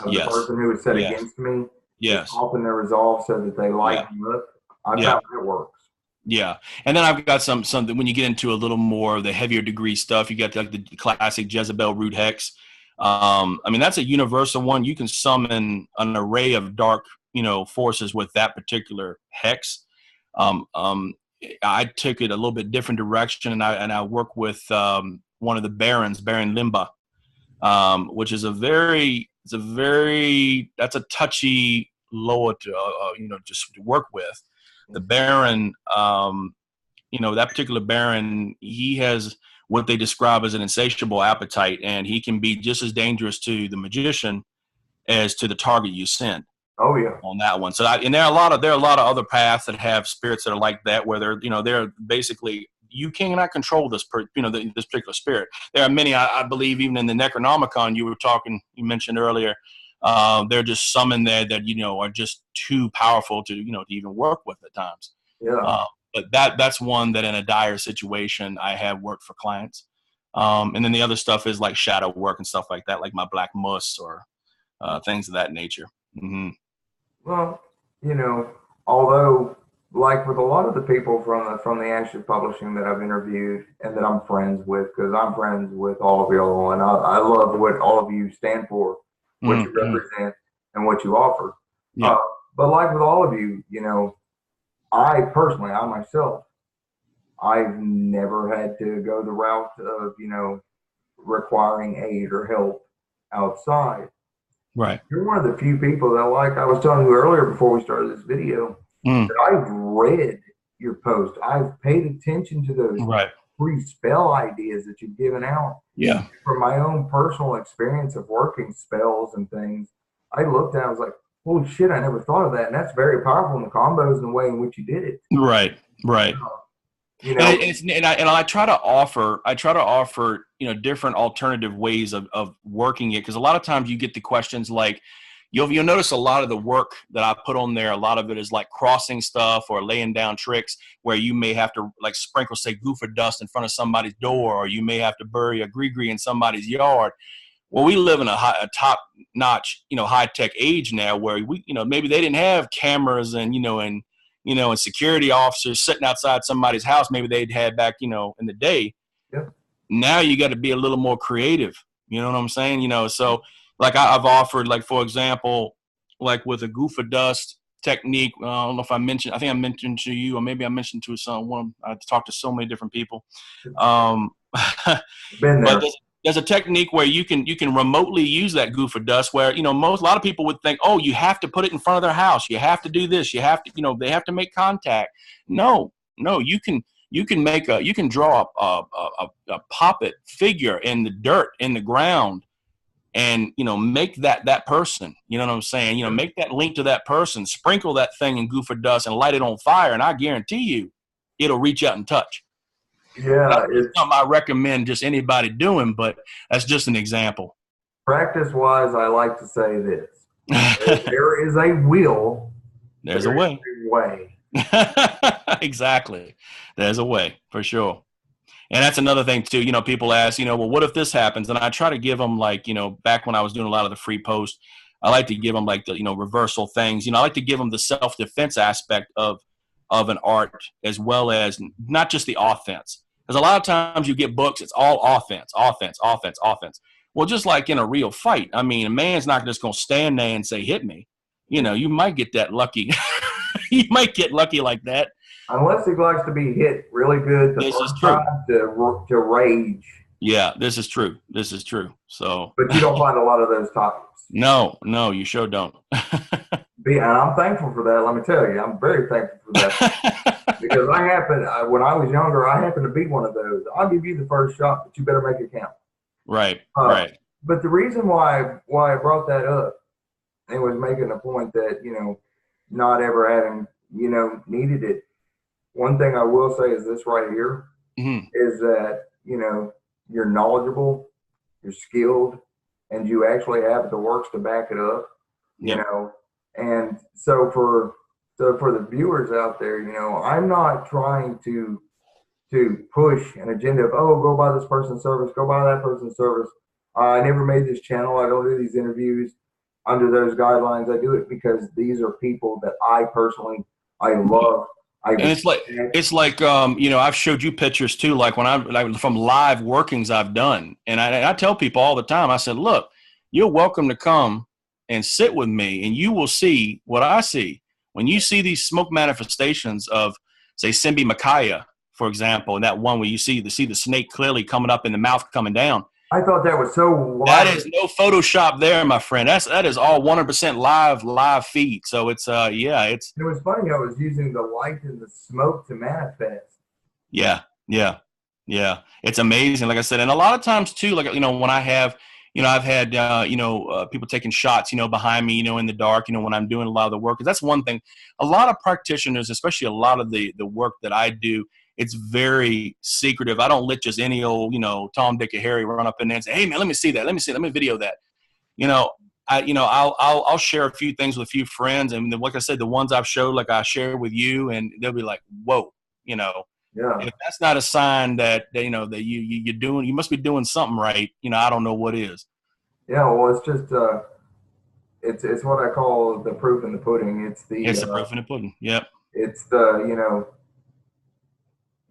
of the person who is set against me. Yes. Soften their resolve so that they lighten up. I found it works. Yeah. And then I've got some when you get into a little more of the heavier degree stuff, you got like the classic Jezebel root hex. That's a universal one. You can summon an array of dark, forces with that particular hex. I took it a little bit different direction, and I work with one of the barons, Baron Limba, which is that's a touchy lower to just to work with. The Baron, that particular Baron, he has what they describe as an insatiable appetite, and he can be just as dangerous to the magician as to the target you send. Oh yeah, on that one. So, and there are a lot of other paths that have spirits that are like that, where they're basically, you cannot control this this particular spirit. There are many, I believe, even in the Necronomicon you mentioned earlier. They're just some in there that are just too powerful to to even work with at times. Yeah. But that's one that in a dire situation I have worked for clients. And then the other stuff is like shadow work and stuff like that, like my black muss or things of that nature. Mm-hmm. Well, although like with a lot of the people from the Ashes Publishing that I've interviewed and that I'm friends with, because I'm friends with all of y'all, and I love what all of you stand for, what you represent, and what you offer. Yeah. But like with all of you, I personally, I myself, I've never had to go the route of, requiring aid or help outside. Right. You're one of the few people that, like I was telling you earlier before we started this video, Mm. that I've read your post. I've paid attention to those Right. free spell ideas that you've given out. Yeah. From my own personal experience of working spells and things, I looked at it, I was like, holy shit, I never thought of that. And that's very powerful in the combos and the way in which you did it. Right. Right. You And, know, I try to offer, different alternative ways of working it. Cause a lot of times you get the questions like, you'll notice a lot of the work that I put on there. A lot of it is like crossing stuff or laying down tricks where you may have to like sprinkle, say, goof or dust in front of somebody's door, or you may have to bury a gree in somebody's yard. Well, we live in a top notch, high tech age now where we, maybe they didn't have cameras and security officers sitting outside somebody's house. Maybe they'd had back, in the day. yeah, Now you got to be a little more creative. You know what I'm saying? So like I've offered, like, for example, like with a goof of dust technique. I don't know if I think I mentioned to you, or maybe I mentioned to someone. I talked to so many different people. Um, been but there. there's a technique where you can remotely use that goof of dust where, a lot of people would think, oh, you have to put it in front of their house. You have to do this. You have to, they have to make contact. No, you can draw a puppet figure in the dirt, in the ground, and, make that person, you know what I'm saying? Make that link to that person, sprinkle that thing in goof of dust and light it on fire. And I guarantee you it'll reach out and touch. Yeah, That's something I recommend just anybody doing, but that's just an example. practice wise, I like to say this: there is a will, There's a there is way. a way. Exactly. There's a way for sure. And that's another thing too. People ask, well, what if this happens? And I try to give them, like, back when I was doing a lot of the free posts, I like to give them like the, reversal things. I like to give them the self-defense aspect of an art, as well as not just the offense. Because a lot of times you get books, it's all offense, offense, offense, offense. Well, just like in a real fight, I mean, a man's not just going to stand there and say, hit me. You might get that lucky. You might get lucky like that. Unless he likes to be hit really good the This is first true. time to rage. Yeah, this is true. This is true. So, But you don't find a lot of those topics. no, you sure don't. And I'm thankful for that. Let me tell you, I'm very thankful for that. Because when I was younger, I happened to be one of those. I'll give you the first shot, but you better make it count. Right, Uh, right. But the reason why I brought that up, it was making a point that, not ever having, needed it. One thing I will say is this right here Mm-hmm. is that, you're knowledgeable, you're skilled, and you actually have the works to back it up, Yep. And so for the viewers out there, I'm not trying to push an agenda of, oh, go buy this person's service, go buy that person's service. I never made this channel. I don't do these interviews under those guidelines. I do it because these are people that I personally, I love. And it's like I've showed you pictures too, like when I'm like from live workings I've done, and I tell people all the time. I said, look, you're welcome to come and sit with me, and you will see what I see when you see these smoke manifestations of, say, Simbi Makaya, for example, and that one where you see the snake clearly coming up and the mouth coming down. I thought that was so wild. That is no Photoshop there, my friend. That is all 100% live feed. So it's it's. It was funny. I was using the light and the smoke to manifest. Yeah. It's amazing. Like I said, and a lot of times too, like, when I have, I've had, people taking shots, behind me, in the dark, when I'm doing a lot of the work. 'Cause that's one thing. A lot of practitioners, especially a lot of the work that I do, it's very secretive. I don't let just any old, Tom, Dick, or Harry run up in there and say, hey man, let me see that. Let me video that. I'll share a few things with a few friends. And like I said, the ones I've showed, like I share with you, and they'll be like, whoa, Yeah. if that's not a sign that you're doing, you must be doing something right. I don't know what is. Yeah. Well, it's just, it's what I call the proof in the pudding. It's the proof in the pudding. Yep. It's the,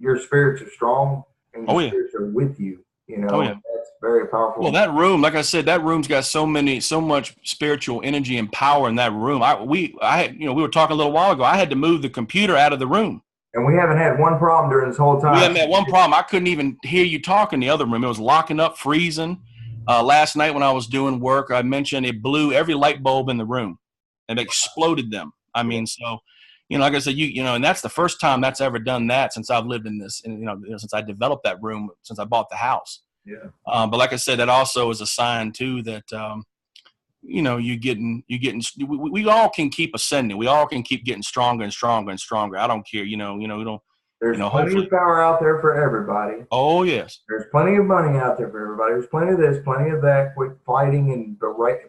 your spirits are strong and Oh your yeah. spirits are with you. Oh yeah. That's very powerful. Well, that room, like I said, that room's got so much spiritual energy and power in that room. We were talking a little while ago. I had to move the computer out of the room. And we haven't had one problem during this whole time. We haven't had one problem. I couldn't even hear you talk in the other room. It was locking up, freezing. Last night when I was doing work, I mentioned it blew every light bulb in the room and exploded them. I mean, so, like I said, and that's the first time that's ever done that since I've lived in this, and, since I developed that room, since I bought the house. Yeah. But like I said, that also is a sign too that, you're getting, we all can keep ascending. We all can keep getting stronger and stronger and stronger. I don't care, we don't, There's plenty hopefully. of power out there for everybody. Oh, yes. There's plenty of money out there for everybody. There's plenty of this, plenty of that. Quit fighting and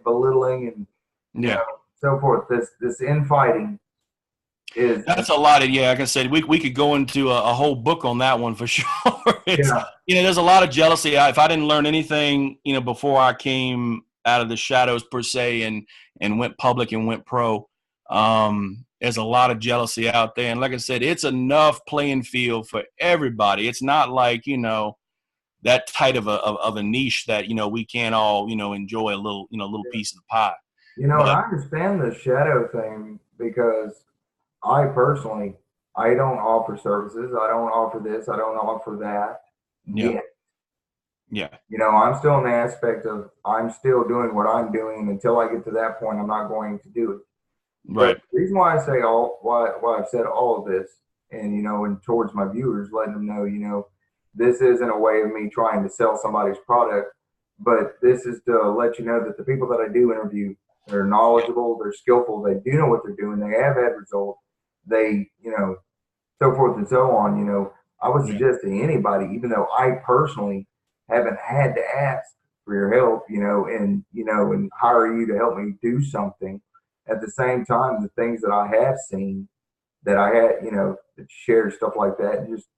belittling and so forth. This infighting is. That's a lot of, like I said, we could go into a whole book on that one for sure. There's a lot of jealousy. If I didn't learn anything, before I came out of the shadows per se and went public and went pro, there's a lot of jealousy out there. And like I said, it's enough playing field for everybody. It's not like, that tight of a niche that, we can't all, enjoy a little piece of the pie. And I understand the shadow thing because I personally, I don't offer services. I don't offer this. I don't offer that. Yeah. Yet. I'm still in the aspect of I'm still doing what I'm doing. And until I get to that point, I'm not going to do it. Right. But the reason why I say why I've said all of this, and and towards my viewers, letting them know, this isn't a way of me trying to sell somebody's product, but this is to let you know that the people that I do interview, they're knowledgeable, they're skillful, they do know what they're doing, they have had results, they, so forth and so on. I would suggest to anybody, even though I personally haven't had to ask for your help, and hire you to help me do something. At the same time, the things that I have seen, that I had, that shared stuff like that, and just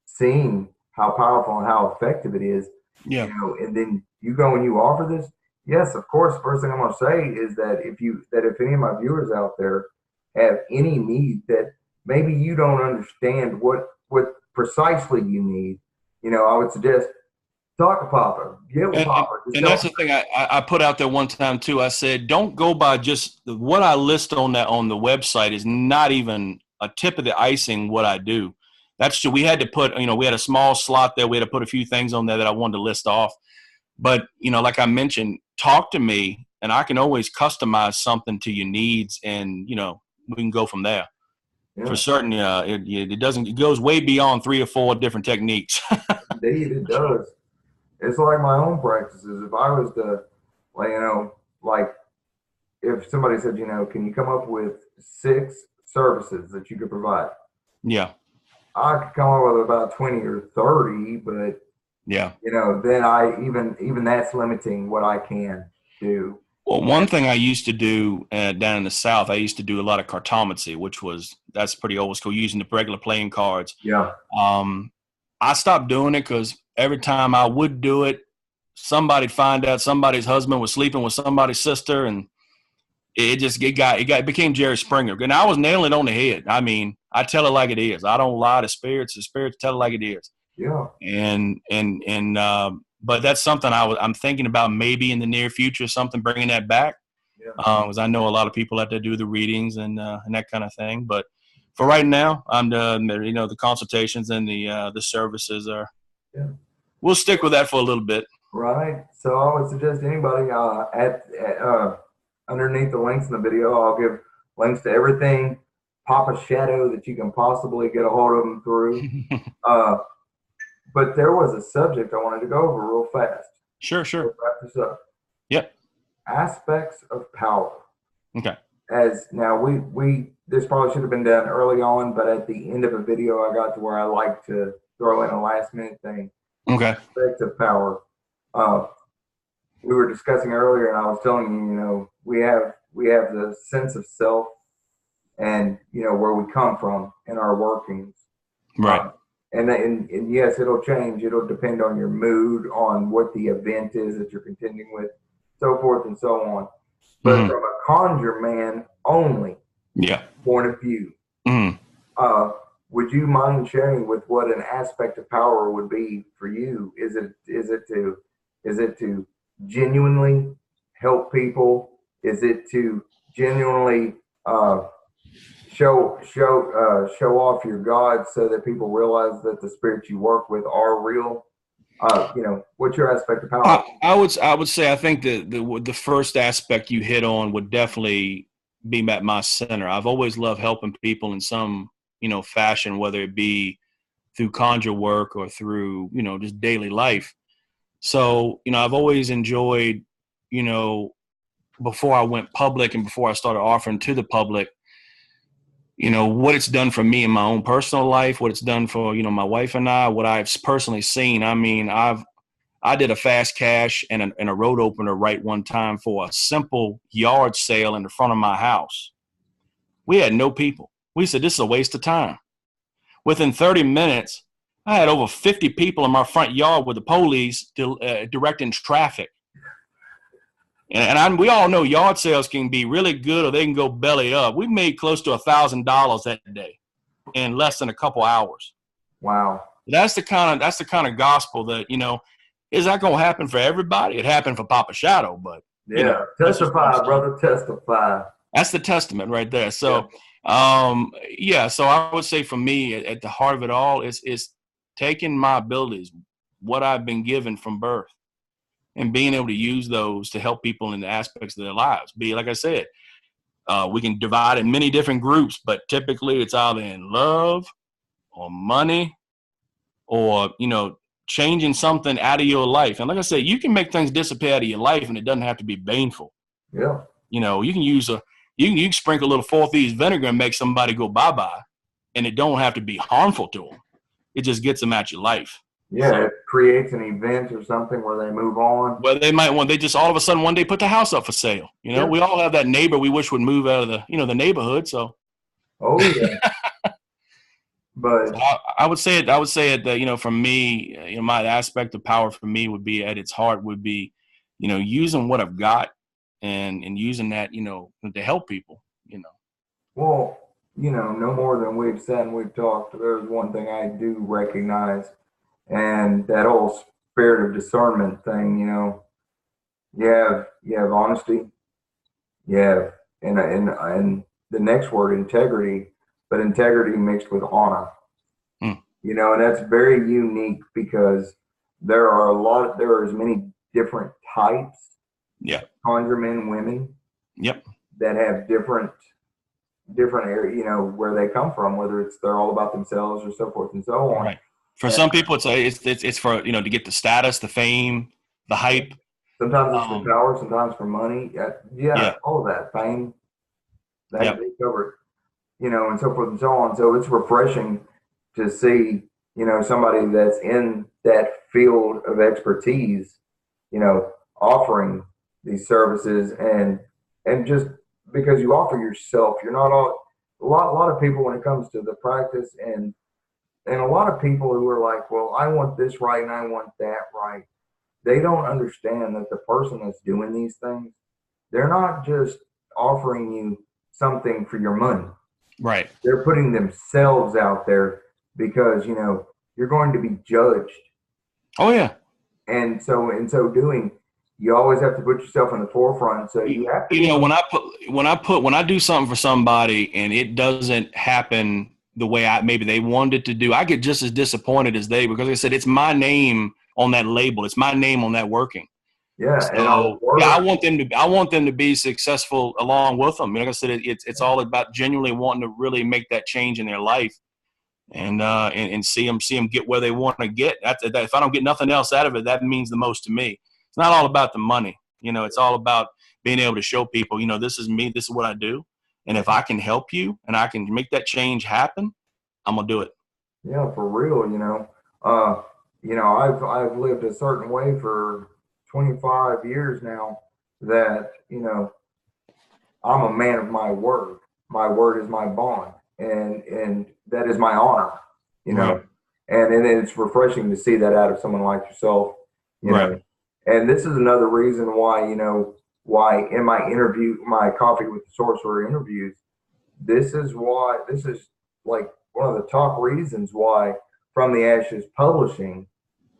seeing how powerful and how effective it is, and then you go and you offer this. Yes, of course. First thing I'm going to say is that if any of my viewers out there have any need that maybe you don't understand what precisely you need, I would suggest talk to Papa. Get with Papa. And that's the thing I put out there one time too. I said, don't go by just what I list on the website is not even a tip of the icing what I do. That's true. We had to put, we had a small slot there. We had to put a few things on there that I wanted to list off. But, like I mentioned, talk to me and I can always customize something to your needs and, we can go from there. Yeah. For certain, it goes way beyond 3 or 4 different techniques. Indeed, it does. It's like my own practices. If I was to, like if somebody said, can you come up with 6 services that you could provide? Yeah. I could come up with about 20 or 30, but then I even that's limiting what I can do. Well, one thing I used to do down in the South, I used to do a lot of cartomancy, that's pretty old school, using the regular playing cards. Yeah. I stopped doing it because every time I would do it, somebody'd find out somebody's husband was sleeping with somebody's sister, and it became Jerry Springer. And I was nailing it on the head. I mean, I tell it like it is. I don't lie to spirits. The spirits tell it like it is. Yeah. But that's something I'm thinking about maybe in the near future, something bringing that back. Yeah. Because I know a lot of people out there do the readings and that kind of thing. But for right now, I'm the consultations and the services are. Yeah. We'll stick with that for a little bit. Right. So I would suggest anybody underneath the links in the video, I'll give links to everything Papa Shadow that you can possibly get a hold of them through. But there was a subject I wanted to go over real fast. Sure. Wrap this up. Yep. Aspects of power. Okay. As now this probably should have been done early on, but at the end of a video I got to where I like to throw in a last minute thing. Okay. Aspects of power. We were discussing earlier, and I was telling you, we have the sense of self, and where we come from in our workings. Right. And yes, it'll change. It'll depend on your mood, on what the event is that you're contending with, so forth and so on. But from a conjure man only point of view, would you mind sharing with what an aspect of power would be for you? Is it to genuinely help people? Is it to genuinely uh, show off your God so that people realize that the spirits you work with are real? What's your aspect of power? I would say I think the first aspect you hit on would definitely be at my center. I've always loved helping people in some fashion, whether it be through conjure work or through just daily life. So I've always enjoyed you know before I went public and before I started offering to the public, what it's done for me in my own personal life, what it's done for my wife and I, what I've personally seen. I mean, I did a fast cash and a road opener right one time for a simple yard sale in the front of my house. We had no people. We said, this is a waste of time. Within 30 minutes, I had over 50 people in my front yard with the police directing traffic. And we all know yard sales can be really good or they can go belly up. We made close to $1,000 that day in less than a couple hours. Wow. That's the kind of gospel that, is that going to happen for everybody? It happened for Papa Shadow, but yeah, testify, brother, testify. That's the testament right there. So, so I would say for me, at the heart of it all is taking my abilities, what I've been given from birth, and being able to use those to help people in the aspects of their lives. Be like I said, we can divide in many different groups, but typically it's either in love or money or changing something out of your life. And like I said, you can make things disappear out of your life, and it doesn't have to be baneful. Yeah. You can use you can sprinkle a little 4-Thieves vinegar and make somebody go bye-bye, and it don't have to be harmful to them. It just gets them out your life. Yeah, so, it creates an event or something where they move on. Well, they just all of a sudden one day put the house up for sale. We all have that neighbor we wish would move out of the neighborhood. So. Oh yeah. But so I would say that for me, my aspect of power for me would be at its heart would be, using what I've got and using that, to help people. Well, no more than we've said and we've talked. There's one thing I do recognize. And that whole spirit of discernment thing, you have honesty, you have and the next word, integrity, but integrity mixed with honor. And that's very unique because there are as many different types. Yeah. Conjure men, women. Yep. That have different area, where they come from, whether it's they're all about themselves or so forth and so on. Right. For some people, it's for to get the status, the fame, the hype. Sometimes it's for power, sometimes for money. All of that fame. They cover it, and so forth and so on. So it's refreshing to see, somebody that's in that field of expertise, offering these services and just because you offer yourself, you're not a lot of people when it comes to the practice and a lot of people who are like, well, I want this right and I want that right. They don't understand that the person that's doing these things, they're not just offering you something for your money. Right. They're putting themselves out there because, you're going to be judged. Oh yeah. And so in so doing, you always have to put yourself in the forefront. So you have to. When I do something for somebody and it doesn't happen the way maybe they wanted it to do, I get just as disappointed as they, because like I said, it's my name on that label. It's my name on that working. Yeah. So, I want them to be successful along with them. Like I said, it's all about genuinely wanting to really make that change in their life and see them get where they want to get. If I don't get nothing else out of it, that means the most to me. It's not all about the money. It's all about being able to show people, this is me, this is what I do. And if I can help you and I can make that change happen, I'm going to do it. Yeah, for real, I've lived a certain way for 25 years now that, I'm a man of my word. My word is my bond and that is my honor, Right. and it's refreshing to see that out of someone like yourself, Right. And this is another reason why, why in my coffee with the Sorcerer interviews, this is like one of the top reasons why From the Ashes Publishing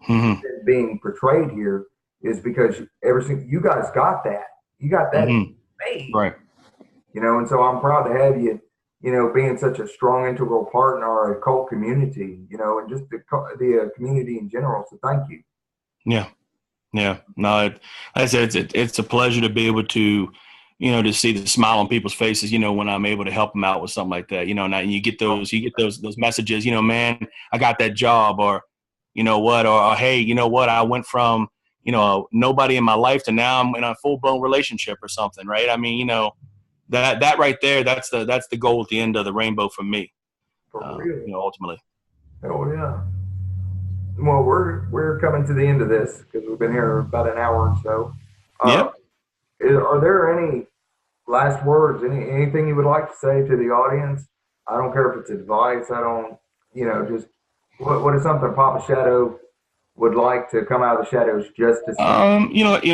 Mm-hmm. is being portrayed here is because you guys got that. You got that Mm-hmm. made. Right. And so I'm proud to have you, being such a strong integral part in our occult community, and just the community in general. So thank you. Yeah. Yeah. No, like I said, it's a pleasure to be able to, to see the smile on people's faces, when I'm able to help them out with something like that, and you get those messages, man, I got that job, or, or hey, I went from, nobody in my life to now I'm in a full blown relationship or something. Right. I mean, that right there, that's the goal at the end of the rainbow for me, For real. ultimately. Oh yeah. Well, we're coming to the end of this because we've been here about an hour or so. Uh, Yep. are there any last words? Anything you would like to say to the audience? I don't care if it's advice. I don't. Just what is something Papa Shadow would like to come out of the shadows just to say?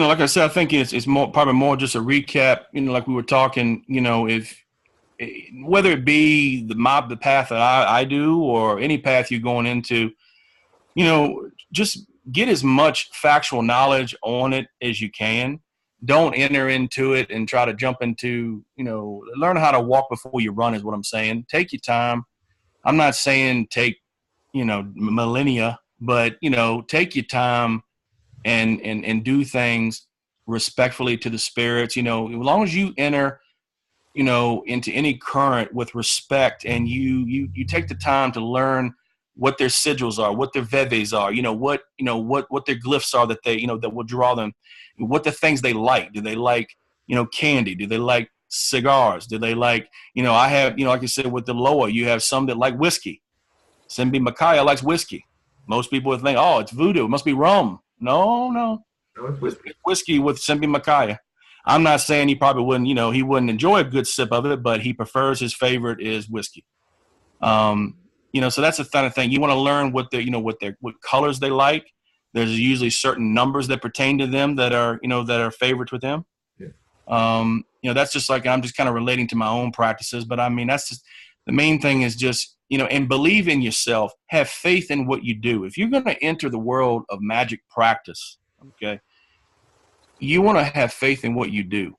Like I said, I think it's more probably more just a recap. Like we were talking. If whether it be the path that I do or any path you're going into, just get as much factual knowledge on it as you can. Don't enter into it and try to jump into, learn how to walk before you run is what I'm saying. Take your time. I'm not saying take, millennia, but, take your time and do things respectfully to the spirits, as long as you enter, into any current with respect, and you take the time to learn what their sigils are, what their veves are, what their glyphs are that they, that will draw them, what the things they like. Do they like, candy? Do they like cigars? Do they like, I have, like I said, with the Loa, you have some that like whiskey. Simbi Makaya likes whiskey. Most people would think, oh, it's voodoo. It must be rum. No, no. No, it's It's whiskey. whiskey with Simbi Makaya. I'm not saying he probably wouldn't, he wouldn't enjoy a good sip of it, but he prefers his favorite is whiskey. Um, so that's the kind of thing you want to learn what colors they like. There's usually certain numbers that pertain to them that are favorites with them. Yeah. That's just like I'm just kind of relating to my own practices, but I mean that's just the main thing is just and believe in yourself. Have faith in what you do. If you're going to enter the world of magic practice, okay, you want to have faith in what you do.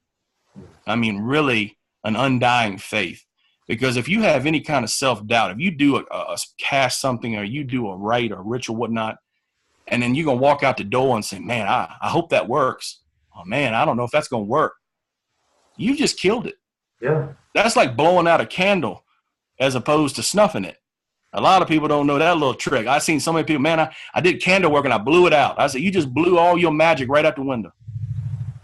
I mean, really, an undying faith. Because if you have any kind of self-doubt, if you do a cast something or you do a rite or ritual, whatnot, and then you're going to walk out the door and say, man, I hope that works. Oh, man, I don't know if that's going to work. You just killed it. Yeah. That's like blowing out a candle as opposed to snuffing it. A lot of people don't know that little trick. I've seen so many people, man, I did candle work and I blew it out. I said, you just blew all your magic right out the window.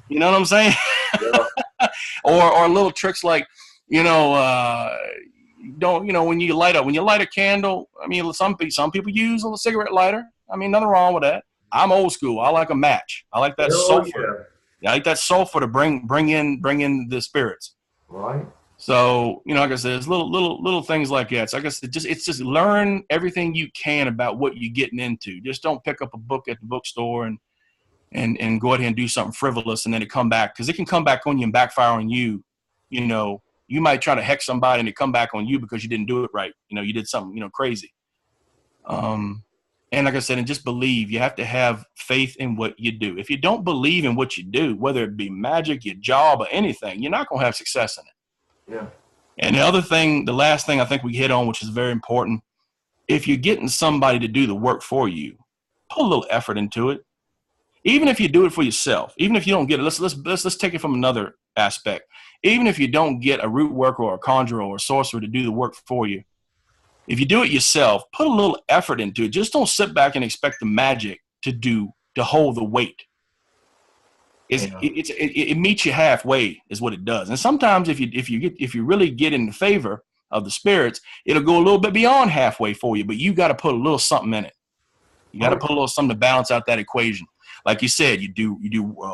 You know what I'm saying? Yeah. or little tricks like, don't, when you light a candle, I mean, some people use a cigarette lighter. I mean, nothing wrong with that. I'm old school. I like a match. I like that sulfur. Yeah. I like that sulfur to bring in the spirits. Right. So, like I said, it's little things like that. So I guess it's just learn everything you can about what you're getting into. Just don't pick up a book at the bookstore and go ahead and do something frivolous and then it come back, because it can come back on you and backfire on you. You might try to hex somebody and it come back on you because you didn't do it right. You did something, crazy. And like I said, and just believe. You have to have faith in what you do. If you don't believe in what you do, whether it be magic, your job, or anything, you're not going to have success in it. Yeah. And the last thing I think we hit on, which is very important, if you're getting somebody to do the work for you, put a little effort into it. Even if you do it for yourself, even if you don't get it, let's take it from another aspect. Even if you don't get a root worker or a conjurer or a sorcerer to do the work for you, if you do it yourself, put a little effort into it. Just don't sit back and expect the magic to hold the weight. It meets you halfway is what it does. And sometimes if you really get in the favor of the spirits, it'll go a little bit beyond halfway for you, but you got to put a little something in it. You got to put a little something to balance out that equation. Like you said, you do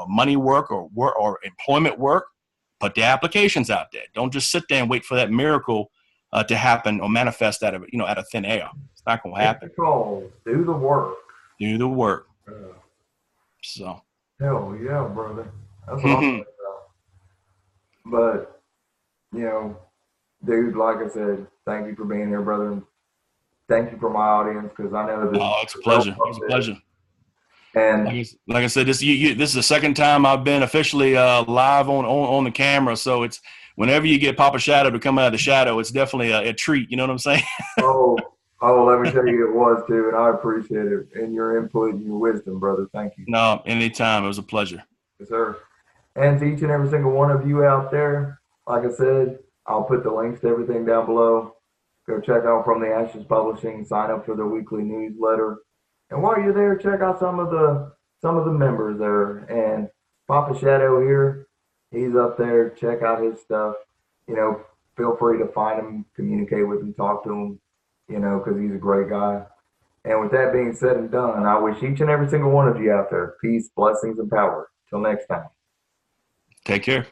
money work or employment work. Put the applications out there. Don't just sit there and wait for that miracle to happen or manifest out of thin air. It's not going to happen. Do the work. Do the work. So. Hell yeah, brother. That's what I'm talking about. But dude, like I said, thank you for being here, brother. thank you for my audience, because I know that Oh, it's a pleasure. It's a pleasure. and Like I said, this this is the second time I've been officially live on the camera. So it's whenever you get Papa Shadow to come out of the shadow, it's definitely a treat. You know what I'm saying? let me tell you, it was too, and I appreciate it and your input and your wisdom, brother. Thank you. No, anytime. It was a pleasure. Yes, sir. And to each and every single one of you out there, like I said, I'll put the links to everything down below. Go check out From the Ashes Publishing, sign up for the weekly newsletter. And while you're there, check out some of the members there. And Papa Shadow here, he's up there. Check out his stuff. You know, feel free to find him, communicate with him, talk to him, because he's a great guy. And with that being said and done, I wish each and every single one of you out there peace, blessings, and power. Till next time. Take care.